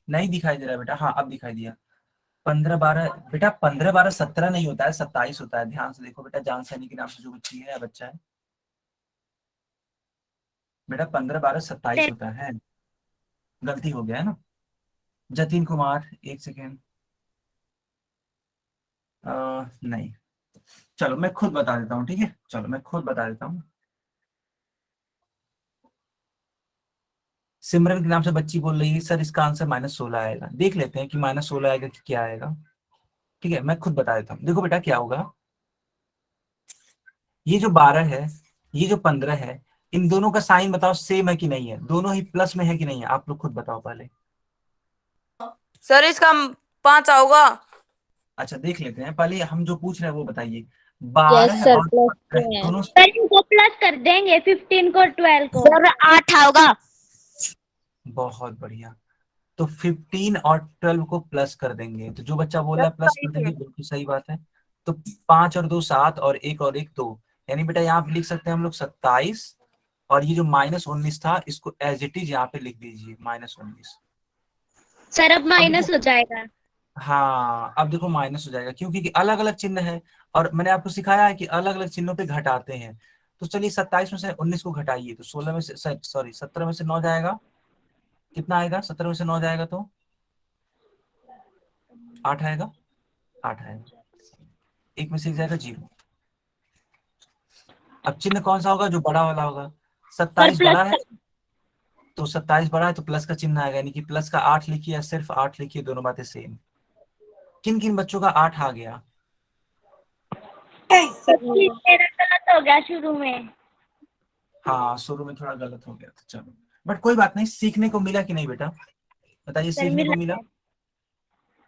S1: नहीं दिखाई दे रहा है बेटा? हाँ अब दिखाई दिया। 15-12 बेटा, 15-12-17 नहीं होता है, 27 होता है, ध्यान से देखो बेटा। जान सैनी के नाम से जो बच्ची है या बच्चा है बेटा, 15-12-27 होता है, गलती हो गया है ना। जतिन कुमार, एक सेकेंड, नहीं, चलो मैं खुद बता देता हूँ, ठीक है, चलो मैं खुद बता देता हूँ। सिमरन के नाम से बच्ची बोल रही है सर इसका आंसर -16 आएगा। देख लेते हैं कि -16 आएगा कि क्या आएगा। ठीक है, मैं खुद बता देता हूँ। देखो बेटा क्या होगा, ये जो 12 है, ये जो 15 है, इन दोनों का साइन बताओ सेम है कि नहीं है, दोनों ही प्लस में है कि नहीं है, आप लोग खुद बताओ पहले।
S4: सर इसका 5 होगा।
S1: अच्छा देख लेते हैं, पहले हम जो पूछ रहे हैं वो बताइए।
S3: यस
S1: 12
S3: सर,
S1: और
S3: प्लस
S1: 15
S3: में है।
S1: दोनों,
S2: सर इनको प्लस कर देंगे 15 को 12 को।
S3: सर 8 होगा।
S1: बहुत बढ़िया। तो 15 और 12 को प्लस कर देंगे, तो जो बच्चा बोल रहा है प्लस कर देंगे बिल्कुल सही बात है। तो 5 और 2 7 और 1 और 1 2, यानी बेटा यहाँ पे लिख सकते हैं हम लोग 27, और ये जो -19 था इसको एज इट इज यहाँ पे लिख दीजिए -19।
S2: सर अब
S1: अब
S2: माइनस
S1: देखो,
S2: हो जाएगा।
S1: हाँ अब देखो माइनस हो जाएगा, क्योंकि अलग अलग चिन्ह है, और मैंने आपको सिखाया है कि अलग अलग चिन्हों पे घटाते हैं। तो चलिए 27 में से 19 को घटाइए, तो 16 में से, सॉरी 17 में से 9 जाएगा, कितना आएगा, 17 में से 9 जाएगा तो 8 आएगा, 8 आएगा, एक में से एक जाएगा 0। अब चिन्ह कौन सा होगा, जो बड़ा वाला होगा।
S2: सर
S1: 27
S2: प्लस
S1: बड़ा है, तो 27 बड़ा है तो प्लस का चिन्ह आएगा, यानी कि प्लस का 8 लिखिए या सिर्फ 8 लिखिए, दोनों बातें सेम। किन किन बच्चों का 8 आ गया।
S2: मेरा गलत हो गया शुरू में।
S1: हाँ शुरू में थोड़ा गलत हो गया था, चलो बट कोई बात नहीं, सीखने को मिला कि नहीं बेटा, बताइए
S2: सर
S1: सीखने को मिला।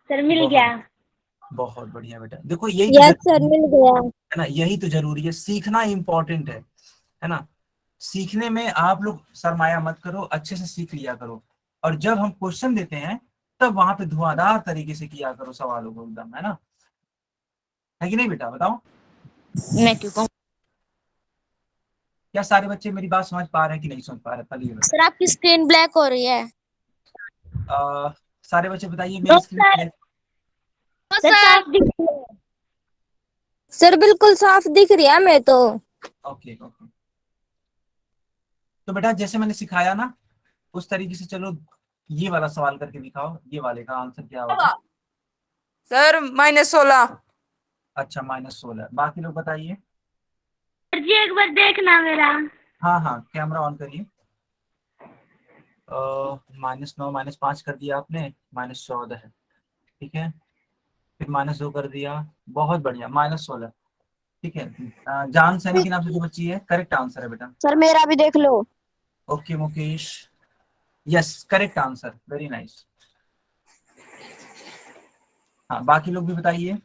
S2: सर मिल
S1: बहुत
S2: गया।
S1: बहुत बढ़िया बेटा, देखो यही तो
S3: यस सर, मिल गया।
S1: है ना, यही तो जरूरी है, सीखना इंपॉर्टेंट है ना। सीखने में आप लोग सरमाया मत करो, अच्छे से सीख लिया करो, और जब हम क्वेश्चन देते हैं तब वहां पे धुआंधार तरीके से किया करो सवालों को एकदम, है ना, है कि नहीं बेटा, बताओ।
S3: मैं क्यों कहूँ।
S1: क्या सारे बच्चे मेरी बात समझ पा रहे हैं कि नहीं समझ पा रहे, पहले ये
S3: सर आपकी स्क्रीन ब्लैक हो रही है।
S1: बताइए। सारे बच्चे बताइए
S2: दो
S1: मेरी स्क्रीन
S2: सर।
S1: पे।
S2: सर साफ दिख रही है।
S3: सर बिल्कुल साफ दिख रही है मैं तो।
S1: ओके ओके, तो बेटा जैसे मैंने सिखाया ना उस तरीके से चलो, ये वाला सवाल करके दिखाओ, ये वाले का आंसर क्या होगा।
S4: सर -16।
S1: अच्छा -16, बाकी लोग बताइए।
S2: सर जी एक बार देखना मेरा।
S1: हाँ हाँ कैमरा ऑन करिए। -9 -5 कर दिया आपने, -14 है, ठीक है, फिर -2 कर दिया, बहुत बढ़िया, -16, ठीक है। जान सैनी के नाम से जो बच्ची है, करेक्ट आंसर है बेटा।
S3: सर मेरा भी देख लो।
S1: Okay Mukesh, yes correct answer, very nice. हाँ बाकी लोग भी बताइए।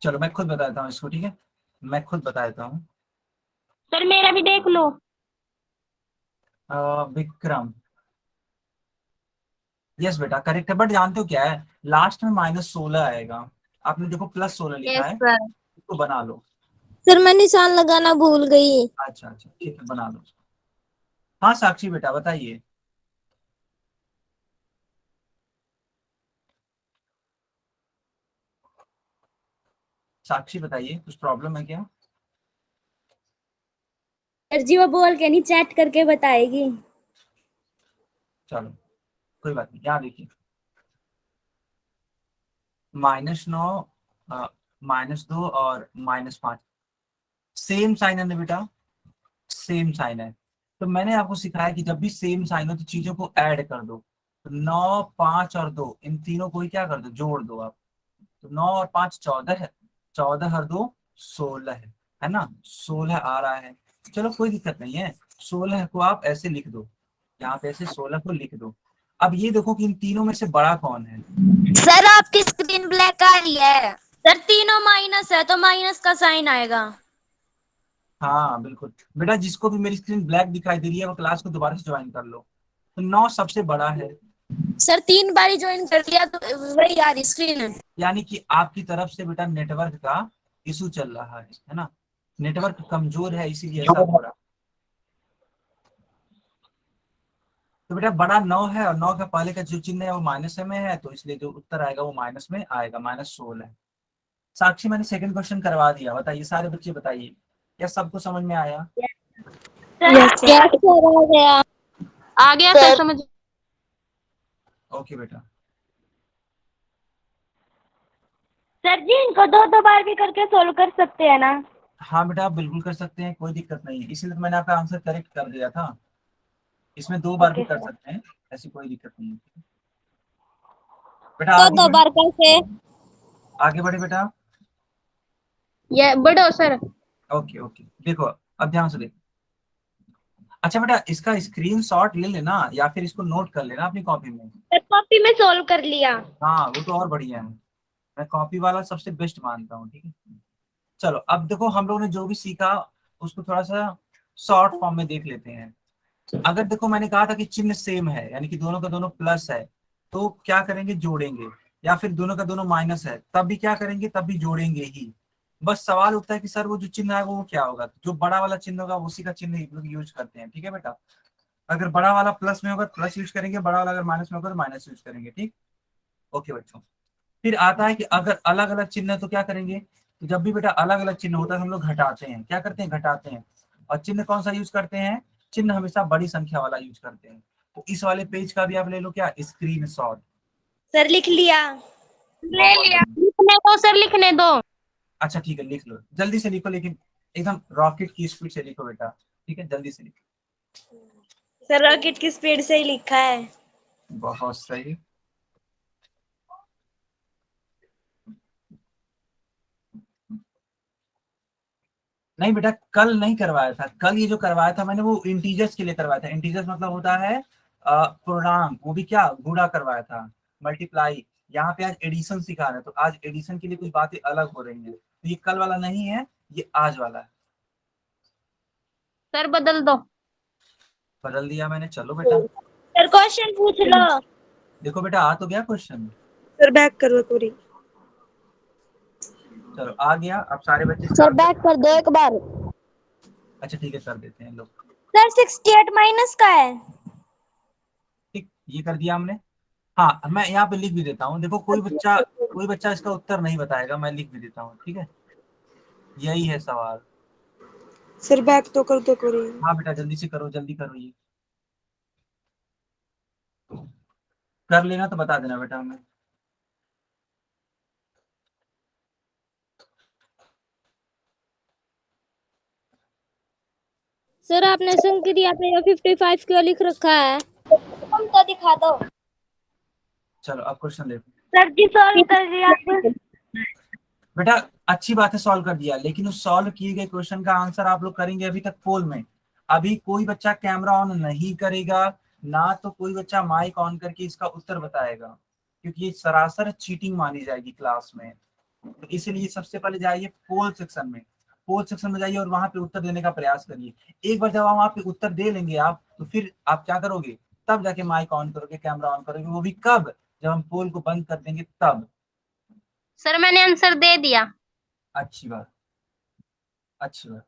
S1: चलो मैं खुद बता देता हूँ इसको, ठीक है, मैं खुद बता देता हूँ।
S2: सर मेरा भी देख लो।
S1: विक्रम, यस बेटा करेक्ट है, बट जानते हो क्या है, लास्ट में -16 आएगा, आपने देखो +16 लिखा
S3: यस
S1: है,
S3: सर।
S1: इसको बना लो।
S3: सर मैं निशान लगाना भूल गई।
S1: अच्छा अच्छा ठीक है, बना लो। हाँ साक्षी बेटा बताइए। साक्षी बताइए, कुछ प्रॉब्लम है क्या।
S2: सर जी वो बोल के नहीं, चैट करके बताएगी।
S1: चलो कोई बात नहीं, यहाँ देखिए, -9, -2 और -5 सेम साइन है ना बेटा, सेम साइन है। तो मैंने आपको सिखाया कि जब भी सेम साइन हो तो चीजों को ऐड कर दो, तो 9 5 और 2 इन तीनों को ही क्या कर दो, जोड़ दो आप। तो 9 और 5 14 है, 14 और 2 16 है ना, 16 आ रहा है। चलो कोई दिक्कत नहीं है, 16 को आप ऐसे लिख दो, यहाँ पे ऐसे 16 को लिख दो। अब ये देखो कि इन तीनों में से बड़ा कौन है।
S3: सर आपकी स्क्रीन ब्लैक आ रही है। सर तीनों माइनस है तो माइनस का साइन आएगा।
S1: हाँ बिल्कुल बेटा, जिसको भी मेरी स्क्रीन ब्लैक दिखाई दे रही है वो क्लास को दोबारा से ज्वाइन कर लो। तो 9 सबसे बड़ा है,
S3: सर 3 बारी ज्वाइन कर लिया तो वही आ रही स्क्रीन है।
S1: यानी कि आपकी तरफ से बेटा नेटवर्क का इशू चल रहा है ना, नेटवर्क कमजोर है इसीलिए ऐसा हो रहा। तो बेटा बड़ा 9 है, और 9 का पहले का जो चिन्ह है वो माइनस में है, तो इसलिए जो उत्तर आएगा वो माइनस में आएगा, -16। साक्षी मैंने सेकंड क्वेश्चन करवा दिया, बताइए सारे बच्चे बताइए, क्या सबको समझ में आया।
S3: यस सर, आ गया।
S2: आ गया सर समझ।
S1: ओके बेटा।
S3: सर जी इनको दो दो बार भी करके सोल्व कर सकते हैं ना?
S1: हाँ बेटा, आप बिल्कुल कर सकते हैं, कोई दिक्कत नहीं है, इसीलिए तो मैंने आपका आंसर करेक्ट कर दिया था। इसमें 2 बार भी
S3: ओके
S1: कर
S3: सर।
S1: सकते हैं, ऐसी कोई दिक्कत नहीं है। बेटा
S3: तो
S1: आगे
S3: दो
S1: बढ़े,
S3: बार कैसे?
S1: आगे बढ़े बेटा।
S2: ये बढ़ो सर।
S1: ओके ओके, देखो अब ध्यान से देखो। अच्छा बेटा, इसका स्क्रीनशॉट ले लेना या फिर इसको नोट कर लेना अपनी कॉपी में।
S3: सर कॉपी में सोल्व कर लिया।
S1: हाँ वो तो और बढ़िया है, मैं कॉपी वाला सबसे बेस्ट मानता हूँ, ठीक है। चलो अब देखो, हम लोगों ने जो भी सीखा उसको थोड़ा सा शॉर्ट फॉर्म में देख लेते हैं। अगर देखो मैंने कहा था कि चिन्ह सेम है, यानी कि दोनों का दोनों प्लस है, तो क्या करेंगे, जोड़ेंगे। या फिर दोनों का दोनों माइनस है, तब भी क्या करेंगे, तब भी जोड़ेंगे ही। बस सवाल उठता है कि सर वो जो चिन्ह है वो क्या होगा, जो बड़ा वाला चिन्ह होगा उसी का चिन्ह यूज करते हैं, ठीक है बेटा। अगर बड़ा वाला प्लस में होगा तो प्लस यूज करेंगे, बड़ा वाला अगर माइनस में होगा तो माइनस यूज करेंगे, ठीक। ओके बच्चों, फिर आता है कि अगर अलग अलग चिन्ह है तो क्या करेंगे। तो जब भी बेटा अलग अलग चिन्ह होता है हम लोग घटाते हैं, क्या करते हैं, घटाते हैं। और चिन्ह कौन सा यूज करते हैं, चिन्ह हमेशा बड़ी संख्या वाला यूज करते हैं। तो इस वाले पेज का भी आप ले लो क्या, स्क्रीन शॉट।
S3: सर लिख लिया।
S2: ले लिया, लिखने दो सर, लिखने दो।
S1: अच्छा ठीक है, लिख लो, जल्दी से लिखो, लेकिन एकदम रॉकेट की स्पीड से लिखो बेटा, ठीक है, जल्दी से लिखो।
S3: सर रॉकेट की स्पीड से ही लिखा है।
S1: बहुत सही। नहीं बेटा, कल नहीं करवाया था, कल ये जो करवाया था मैंने वो इंटीजर्स के लिए करवाया था। इंटीजर्स मतलब होता है पूर्णांक, वो भी क्या, गुणा करवाया था, मल्टीप्लाई। यहाँ पे आज एडिशन सिखा रहे हैं, तो आज एडिशन के लिए कुछ बातें अलग हो रही हैं, तो ये कल वाला नहीं है, ये आज वाला है।
S2: सर बदल दो।
S1: बदल दिया मैंने, चलो बेटा।
S3: सर क्वेश्चन पूछ लो।
S1: देखो बेटा, आ तो गया क्वेश्चन।
S3: सर बैक करो पूरी।
S1: चलो आ गया, अब सारे बच्चे
S3: सर
S1: स्टार्ट
S3: बैक
S1: करें।
S3: कर दो एक बार।
S1: अच्छा ठीक है, कर देते हैं लोग।
S3: सर 68 माइनस का है।
S1: ठीक, ये कर दिया हमने। हाँ मैं यहाँ पे लिख भी देता हूँ, देखो कोई बच्चा इसका उत्तर नहीं बताएगा, मैं लिख भी देता हूँ, ठीक है। यही है सवाल।
S3: सर बैक तो कर दो पूरी।
S1: हाँ बेटा, जल्दी से करो, जल्दी करो, ये कर लेना तो बता देना बेटा हमें।
S3: सर आपने संक्रिया पे 55 क्यों लिख रखा है? हम तो दिखा दो।
S1: चलो अब क्वेश्चन देखो।
S3: सर जी सॉल्व कर दिया आप।
S1: बेटा अच्छी बात है, सॉल्व कर दिया, लेकिन उस सॉल्व किए गए क्वेश्चन का आंसर आप लोग करेंगे अभी तक पोल में। अभी कोई बच्चा कैमरा ऑन नहीं करेगा, ना तो कोई बच्चा माइक ऑन करके इसका उत्तर बताएगा, क्योंकि ये सरासर चीटिंग मानी जाएगी क्लास में। तो इसलिए सबसे पहले जाइए पोल सेक्शन में, पोल सेक्शन में जाइए और वहां पे उत्तर देने का प्रयास करिए। एक बार जब आप वहां पे उत्तर दे लेंगे आप, तो फिर आप क्या करोगे, तब जाके माइक ऑन करोगे, कैमरा ऑन करोगे, वो भी कब, जब हम पोल को बंद कर देंगे तब।
S2: सर मैंने आंसर दे दिया।
S1: अच्छी बात, अच्छी बात।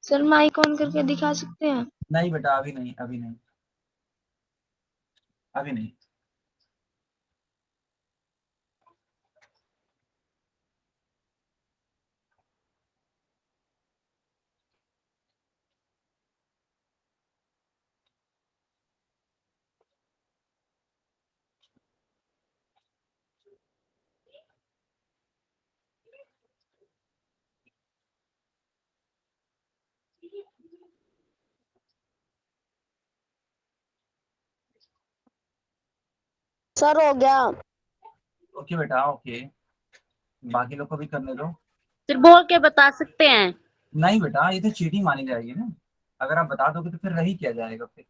S2: सर माइक ऑन करके दिखा सकते हैं?
S1: नहीं बेटा, अभी नहीं, अभी नहीं, अभी नहीं।
S3: सर हो गया।
S1: ओके बेटा, ओके, बाकी लोग को भी करने दो।
S2: सर बोल के बता सकते हैं?
S1: नहीं बेटा, ये तो चीटिंग मानी जाएगी ना, अगर आप बता दोगे तो फिर रही क्या जाएगा फिर।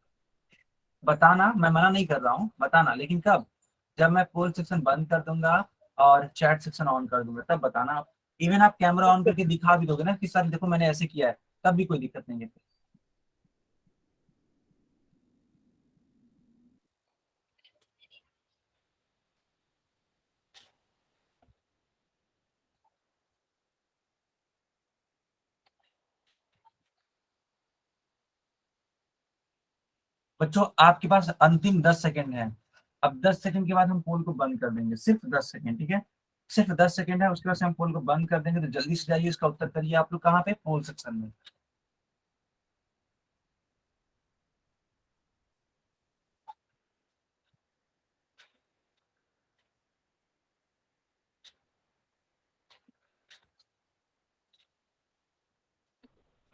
S1: बताना, मैं मना नहीं कर रहा हूँ, बताना, लेकिन कब, जब मैं पोल सेक्शन बंद कर दूंगा और चैट सेक्शन ऑन कर दूंगा तब बताना आप। इवन आप कैमरा ऑन करके दिखा भी दोगे ना कि सर देखो मैंने ऐसे किया है, तब भी कोई दिक्कत नहीं है। बच्चों आपके पास अंतिम 10 सेकंड है, अब 10 सेकंड के बाद हम पोल को बंद कर देंगे, सिर्फ 10 सेकंड, ठीक है। सिर्फ 10 सेकंड है, उसके बाद से हम पोल को बंद कर देंगे। तो जल्दी से जाइए, इसका उत्तर करिए आप लोग कहाँ पे, पोल सेक्शन में।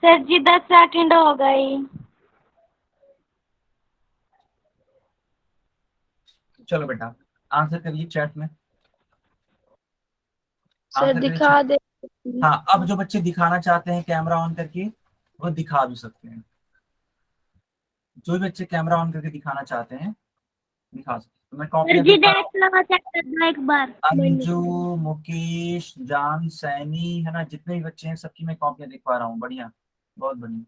S3: सर जी 10 सेकंड हो गई।
S1: चलो बेटा आंसर करिए चैट में,
S2: सर
S1: आंसर करिए
S2: दिखा
S1: chat।
S2: दे।
S1: हाँ, अब जो बच्चे दिखाना चाहते हैं कैमरा ऑन करके, वो दिखा भी सकते हैं। जो भी बच्चे कैमरा ऑन करके दिखाना चाहते हैं दिखा सकते हैं। तो मैं
S3: सर
S1: कॉपियां
S3: जी
S1: देख पा रहा
S3: देख
S1: हूँ।
S3: लो, चेक कर दो एक बार।
S1: अंजू, मुकेश, जान, सैनी, है ना, जितने भी बच्चे हैं सबकी मैं कॉपियां देख पा रहा हूँ। बढ़िया, बहुत बढ़िया।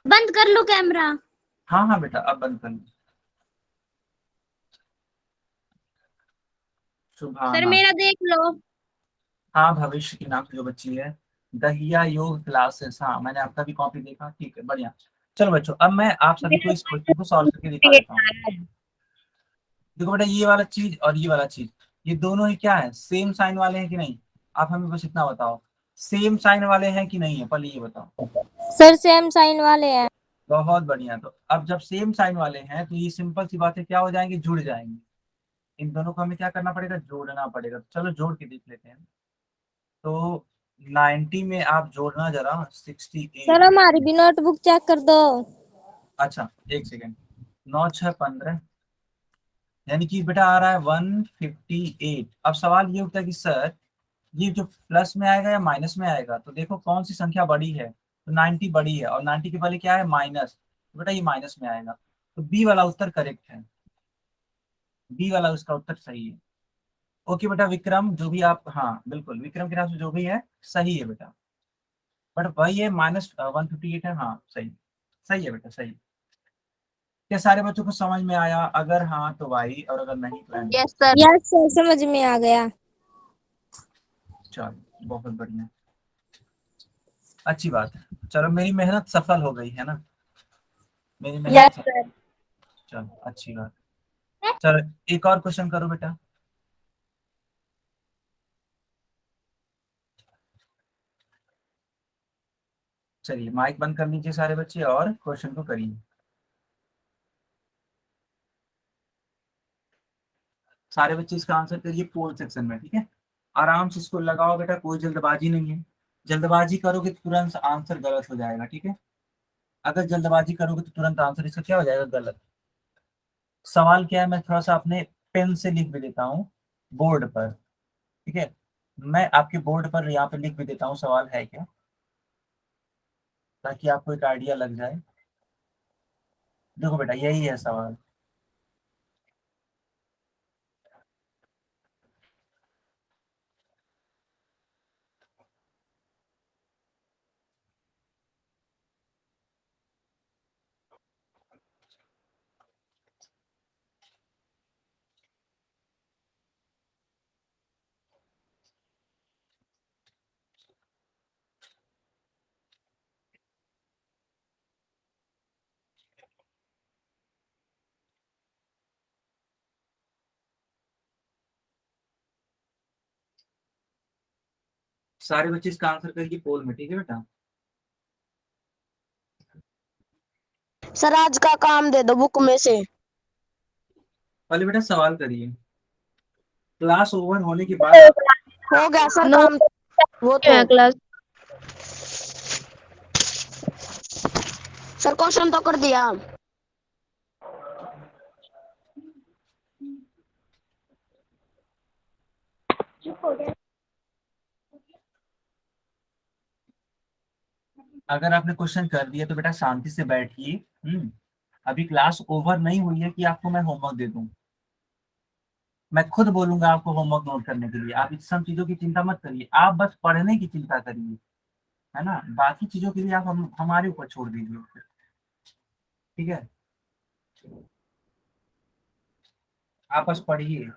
S3: बंद कर लो कैमरा।
S1: हाँ हाँ बेटा, अब बंद कर लो।
S2: सर
S1: सुभाना।
S2: मेरा देख लो।
S1: हाँ, भविष्य की नाम की जो बच्ची है, दहिया योग क्लासेस। हाँ, मैंने आपका भी कॉपी देखा, ठीक है, बढ़िया। चलो बच्चों, अब मैं आप सभी को इस क्वेश्चन को सॉल्व करके दिखा देता हूँ। देखो बेटा, ये वाला चीज और ये वाला चीज, ये दोनों ही क्या है, सेम साइन वाले हैं कि नहीं? आप हमें बस इतना बताओ, सेम साइन वाले हैं कि नहीं है, पहले ये बताओ।
S3: सर सेम साइन वाले हैं।
S1: बहुत बढ़िया। तो अब जब सेम साइन वाले हैं तो ये सिंपल सी बात है, क्या हो जाएंगे, जुड़ जाएंगे। इन दोनों को हमें क्या करना पड़ेगा, जोड़ना पड़ेगा। चलो जोड़ के देख लेते हैं। तो 90 में आप जोड़ना जरा, 68।
S3: सर हमारी भी नोटबुक चेक कर दो।
S1: अच्छा, एक सेकेंड। 9 6 15, यानी कि बेटा आ रहा है 158। अब सवाल ये उठता है कि सर ये जो प्लस में आएगा या माइनस में आएगा, तो देखो कौन सी संख्या बड़ी है, तो 90 बड़ी है, और 90 के पहले क्या है, माइनस, तो बेटा ये माइनस में आएगा। तो बी वाला उत्तर करेक्ट है, बी वाला उसका उत्तर सही है। ओके बेटा विक्रम, जो भी आप, हाँ बिल्कुल विक्रम के नाम से जो भी है सही है बेटा। बट वही है, -158 है, हाँ सही, सही है बेटा, सही। क्या सारे बच्चों को समझ में आया? अगर हाँ तो वाई, और अगर नहीं तो N.
S2: Yes sir.
S3: Yes sir समझ में आ गया।
S1: चलो बहुत बढ़िया, अच्छी बात है। चलो मेरी मेहनत सफल हो गई है ना, मेरी मेहनत
S3: यस
S1: सफल।
S3: सर।
S1: चलो अच्छी बात। चलो एक और क्वेश्चन करो बेटा। चलिए माइक बंद कर लीजिए सारे बच्चे और क्वेश्चन को करिए। सारे बच्चे इसका आंसर करिए पोल सेक्शन में, ठीक है। आराम से इसको लगाओ बेटा, कोई जल्दबाजी नहीं है। जल्दबाजी करोगे तो तुरंत आंसर गलत हो जाएगा, ठीक है। अगर जल्दबाजी करोगे तो तुरंत आंसर इसका क्या हो जाएगा, गलत। सवाल क्या है, मैं थोड़ा सा अपने पेन से लिख भी देता हूँ बोर्ड पर, ठीक है। मैं आपके बोर्ड पर यहाँ पे लिख भी देता हूँ सवाल है क्या, ताकि आपको एक आइडिया लग जाए। देखो बेटा यही है सवाल। सारे बच्चे इसका आंसर करिए पोल में, ठीक है बेटा।
S2: सर आज का काम दे दो बुक में से।
S1: पहले बेटा सवाल करिए, क्लास ओवर होने के बाद आप।
S2: हो गया सर
S3: नो
S2: काम। वो तो
S3: क्लास।
S2: सर क्वेश्चन तो कर दिया।
S1: अगर आपने क्वेश्चन कर दिया तो बेटा शांति से बैठिए। अभी क्लास ओवर नहीं हुई है कि आपको मैं होमवर्क दे दूं। मैं खुद बोलूंगा आपको होमवर्क नोट करने के लिए। आप इन सब चीजों की चिंता मत करिए, आप बस पढ़ने की चिंता करिए, है ना। बाकी चीजों के लिए आप हमारे ऊपर छोड़ दीजिए, ठीक है। आप बस पढ़िए।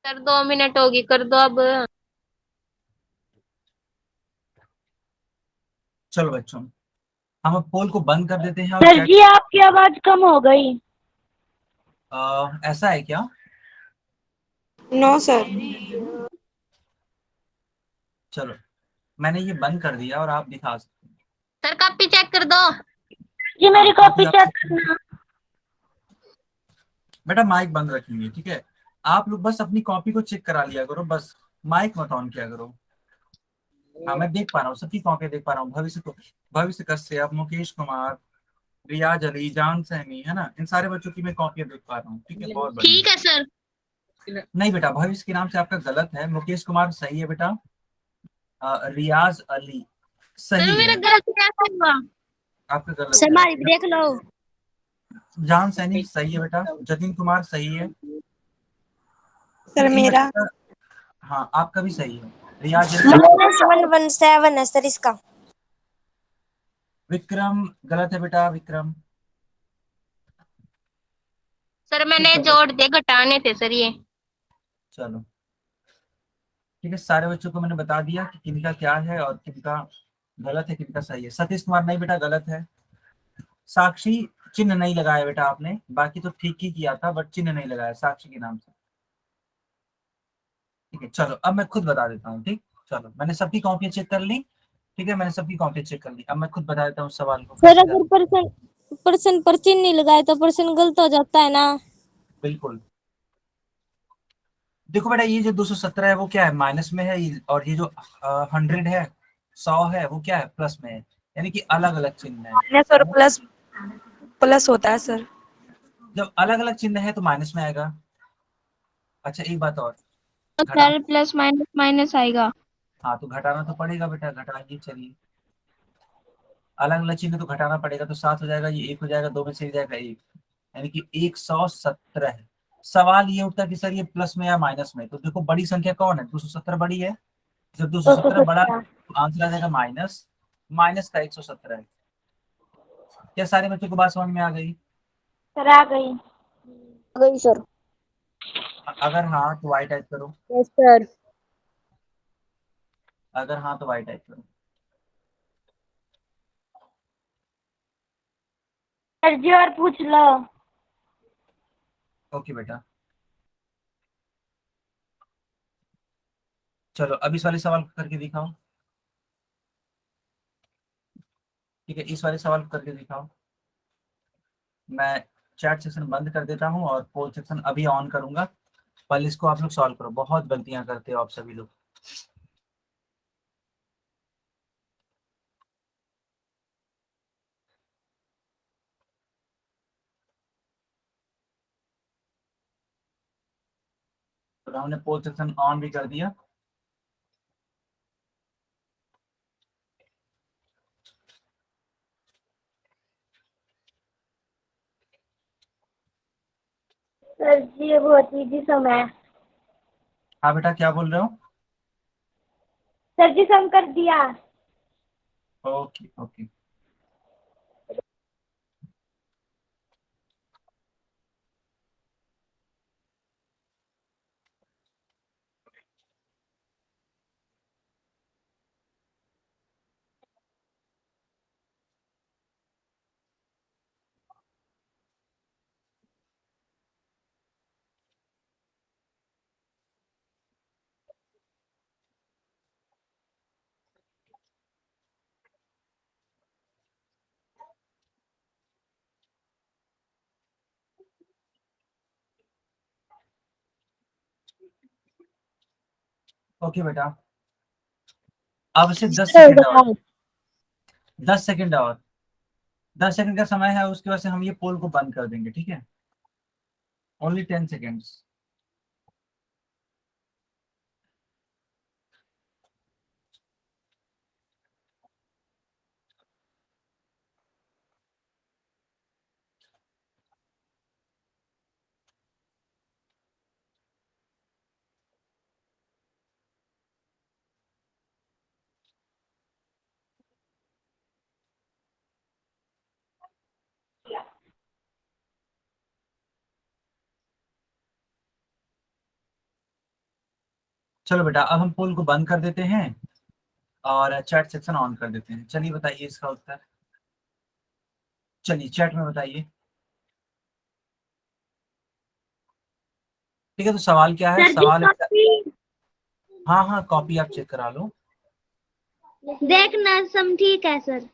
S2: सर 2 मिनट होगी, कर दो अब।
S1: चलो बच्चों, हम अब पोल को बंद कर देते हैं और
S3: सर
S1: चैट।
S3: जी आपकी आवाज कम हो गई।
S1: ऐसा है क्या?
S4: No sir.
S1: चलो, मैंने ये बंद कर दिया और आप दिखा सकते हैं।
S2: सर कॉपी चेक कर दो।
S3: जी
S1: हाँ,
S3: मेरी
S1: कॉपी
S3: कॉपी
S1: आप
S3: चेक
S1: check करो।
S3: करना।
S1: बेटा माइक बंद रखेंगे, ठीक है? आप लोग बस अपनी कॉपी को चेक करा लिया करो, बस माइक मत ऑन किया करो। हाँ, मैं देख पा रहा हूँ, सबकी कॉपी देख पा रहा हूँ। भविष्य कश्यप, मुकेश कुमार, रियाज अली, जान सैनी, है ना, इन सारे बच्चों की मैं कॉपी देख पा रहा हूँ, ठीक है? बहुत बढ़िया।
S2: ठीक है सर।
S1: नहीं बेटा, भविष्य के नाम से आपका गलत है। मुकेश कुमार सही है बेटा। रियाज अली
S2: सर
S1: सही
S2: मेरा
S1: है,
S2: गलत कैसे हुआ?
S1: आपका गलत
S3: सर
S1: है।
S3: हमारी भी देख लो।
S1: जान सैनी सही है बेटा। जतिन कुमार सही है।
S4: सर
S1: इन
S4: मेरा।
S1: बच्चों का, हाँ आपका भी सही है। रियाज अली।
S3: -117 है सर इसका।
S1: विक्रम गलत है बेटा, विक्रम।
S2: सर
S1: ठीक
S2: मैंने
S1: है
S2: जोड़ दिए, घटाने थे सर ये।
S1: चलो, ठीक है, सारे बच्चों को मैंने बता दिया कि किनका क्या है और किनका गलत है, किनका सही है। सतीश कुमार नहीं बेटा, गलत है। साक्षी, चिन्ह नहीं लगाया बेटा आपने, बाकी तो ठीक ही किया था, बट चिन्ह नहीं लगाया साक्षी के नाम से। ठीक है, चलो अब मैं खुद बता देता हूँ, ठीक? चलो, मैंने सबकी कॉपियां चेक कर ली, ठीक है? मैंने सबकी कॉपियां चेक कर ली। अब मैं खुद बता देता हूँ सवाल को
S3: सर
S1: कैसे
S3: अगर
S1: करना।
S3: पर्सन पर्सन पर चिन्ह नहीं लगाए तो पर्सन गलत हो जाता है ना।
S1: बिल्कुल। देखो बेटा, ये जो 217 है वो क्या है, माइनस में है, और ये जो 100 है, 100 है, वो क्या है, प्लस में है। यानी कि अलग अलग चिन्ह
S4: माइनस और
S1: है।
S4: प्लस प्लस होता है सर।
S1: जब अलग अलग चिन्ह है तो माइनस में आएगा। अच्छा, एक बात और,
S2: तो
S1: घटा,
S2: सर प्लस माइनस माइनस आएगा।
S1: हाँ तो घटाना तो पड़ेगा बेटा, घटाइए चलिए। अलग अलग चिन्ह तो घटाना पड़ेगा, तो 7 हो जाएगा, ये 1 हो जाएगा, 2 में से एक जाएगा 1, यानी कि 117 है। सवाल ये उठता है कि सर ये प्लस में या माइनस में, तो देखो बड़ी संख्या कौन है, 217 बड़ी है। जब 217 बड़ा है,
S3: 217।
S1: तो आंसर आ जाएगा माइनस, माइनस का 117 है। क्या सारे बच्चों को बात समझ में आ गई?
S3: सर आ गई। गई सर।
S1: अगर हाँ तो वाई टाइप करो,
S3: यस सर।
S1: अगर हाँ तो वाई टाइप करो।
S3: सर जी और पूछ लो।
S1: ओके बेटा, चलो अब इस वाले सवाल को करके दिखाओ। ठीक है, इस वाले सवाल को करके दिखाओ। मैं चैट सेक्शन बंद कर देता हूँ और पोल सेक्शन अभी ऑन करूंगा। पहले इसको आप लोग सॉल्व करो, बहुत गलतियां करते हो आप सभी लोग। तो हमने पोल सेक्शन ऑन भी कर दिया।
S3: सर जी ये बहुत इजी सम है।
S1: हाँ बेटा, क्या बोल रहे हो?
S3: सर जी सम कर दिया।
S1: Okay okay. ओके बेटा, अब से 10 सेकंड और, 10 सेकंड और, 10 सेकंड का समय है, उसके बाद से हम ये पोल को बंद कर देंगे, ठीक है? Only 10 seconds. चलो बेटा अब हम पोल को बंद कर देते हैं और चैट सेक्शन ऑन कर देते हैं। चलिए बताइए इसका उत्तर, चलिए चैट में बताइए। ठीक है, तो सवाल क्या है?
S2: सर जी
S1: सवाल है
S2: कॉपी
S1: हाँ हाँ, कॉपी आप चेक करा लो।
S2: देखना सम ठीक है सर।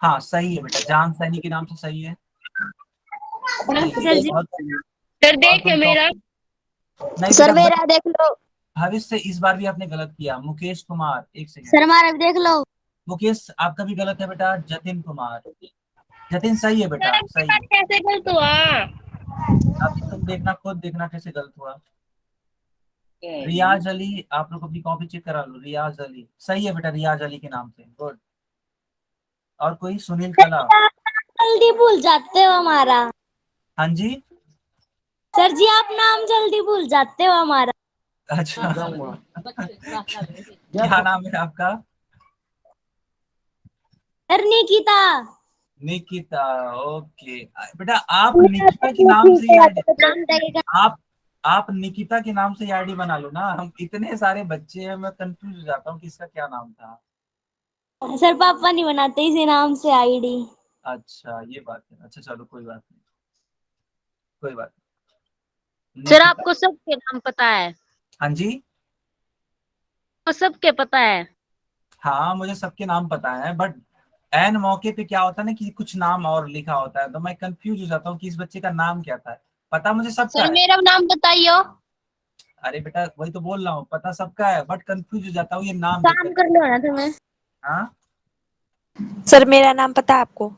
S1: हाँ सही है बेटा, जान सैनी के नाम से सही है। सही
S3: सर
S1: है।
S3: जी।
S2: सर
S1: और
S2: देखिए
S1: कोई
S2: मेरा।
S1: नहीं
S3: सर
S1: बेटा,
S3: मेरा देख लो।
S1: भविष्य से इस बार भी आपने गलत किया। मुकेश कुमार, एक सेकेंड।
S3: सर हमारा भी देख लो।
S1: मुकेश आपका भी गलत है बेटा। जतिन कुमार, जतिन सही है बेटा,
S2: सर
S1: सही
S2: आपके
S1: है।
S2: कैसे गलत हुआ?
S1: अभी तुम देखना, खुद देखना कैसे गलत हुआ। रियाज अली, आप लोग अपनी कॉपी चेक करा लो। रियाज अली सही है बेटा, रियाज अली के नाम से, गुड। और कोई? सुनील कला।
S3: जल्दी भूल जाते हो हमारा।
S1: हाँ जी।
S3: सर जी आप नाम जल्दी भूल जाते हो हमारा।
S1: अच्छा क्या नाम है आपका?
S3: सर निकिता।
S1: निकिता, ओके। बेटा आप निकिता के नाम से ही आईडी, आप आप निकिता के नाम से आईडी बना लो ना। हम इतने सारे बच्चे हैं, मैं कंफ्यूज हो जाता हूँ कि इसका क्या नाम था।
S3: सर पापा नहीं बनाते इसी नाम से आईडी।
S1: अच्छा ये बात है। अच्छा चलो कोई बात नहीं, कोई बात नहीं।
S5: सर
S1: निकिता,
S5: आपको सबके नाम पता है?
S1: हाँ जी।
S5: तो सबके पता है?
S1: हाँ मुझे सबके नाम पता है, बट एन मौके पे क्या होता है ना कि कुछ नाम और लिखा होता है, तो मैं कंफ्यूज हो जाता हूँ कि इस बच्चे का नाम क्या था। पता मुझे सबका
S2: सर
S1: है।
S2: मेरा नाम बताइयो।
S1: अरे बेटा वही तो बोल रहा हूँ, पता सबका है, बट कंफ्यूज हो जाता हूँ ये नाम
S2: काम
S1: देखकर।
S2: कर लो ना तुम्हें।
S1: हाँ
S4: सर मेरा नाम पता है आपको?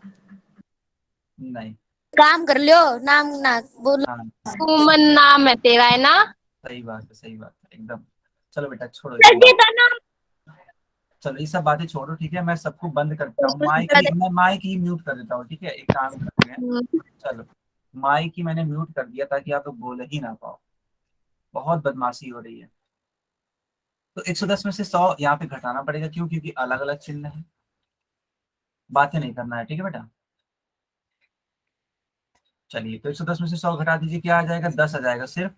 S1: नहीं।
S3: काम कर लो नाम ना बोलो।
S1: हाँ
S2: सुमन नाम है तेरा, है ना?
S1: सही बात है, सही बात है एकदम। चलो बेटा छोड़ो ये
S2: सर
S1: सब
S2: जी
S1: बात।
S2: का नाम।
S1: चलो ये सब बातें छोड़ो, ठीक है। मैं सबको बंद करता हूँ, मैं माइक ही म्यूट कर देता हूँ, ठीक है। एक काम करते हैं, चलो माइक ही मैंने म्यूट कर दिया ताकि आप लोग बोल ही ना पाओ। बहुत बदमाशी हो रही है। तो 110 में से 100 यहाँ पे घटाना पड़ेगा, क्यों? क्योंकि अलग अलग चिन्ह है, बातें नहीं करना है, ठीक है बेटा। चलिए तो 110 में से 100 घटा दीजिए, क्या आ जाएगा? 10 आ जाएगा सिर्फ।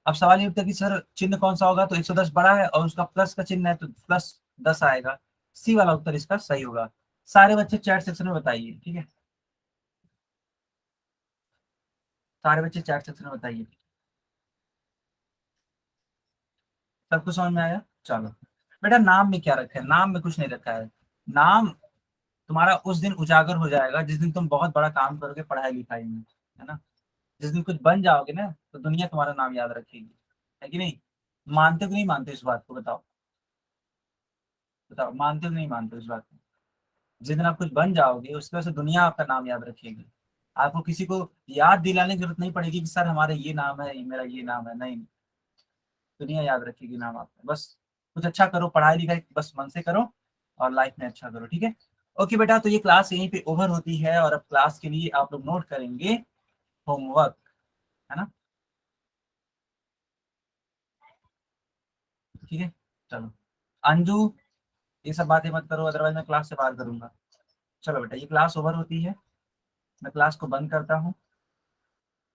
S1: अब सवाल ये उठता है कि सर चिन्ह कौन सा होगा, तो 110 बड़ा है और उसका प्लस का चिन्ह है तो प्लस 10 आएगा। सी वाला उत्तर इसका सही होगा। सारे बच्चे चैट सेक्शन में बताइए, ठीक है। सारे बच्चे चैट सेक्शन में बताइए। सबको समझ में आया? चलो बेटा नाम में क्या रखा है? नाम में कुछ नहीं रखा है। नाम तुम्हारा उस दिन उजागर हो जाएगा जिस दिन तुम बहुत बड़ा काम करोगे पढ़ाई लिखाई में, है ना। जिस दिन कुछ बन जाओगे ना तो दुनिया तुम्हारा नाम याद रखेगी, है कि नहीं? मानते हो कि नहीं मानते इस बात को? बताओ बताओ, मानते हो कि नहीं मानते हो इस बात को? जिस दिन आप कुछ बन जाओगे उसकी वजह से दुनिया आपका नाम याद रखेगी। आपको किसी को याद दिलाने की जरूरत नहीं पड़ेगी कि सर हमारा ये नाम है, मेरा ये नाम है, नहीं। दुनिया याद रखेगी नाम आपका। बस कुछ अच्छा करो, पढ़ाई लिखाई बस मन से करो और लाइफ में अच्छा करो, ठीक है। ओके बेटा, तो ये क्लास यहीं पे ओवर होती है और अब क्लास के लिए आप लोग नोट करेंगे होमवर्क, है ना। ठीक है चलो। अंजू ये सब बातें मत करो, अदरवाइज मैं क्लास से बाहर करूंगा। चलो बेटा ये क्लास ओवर होती है, मैं क्लास को बंद करता हूँ।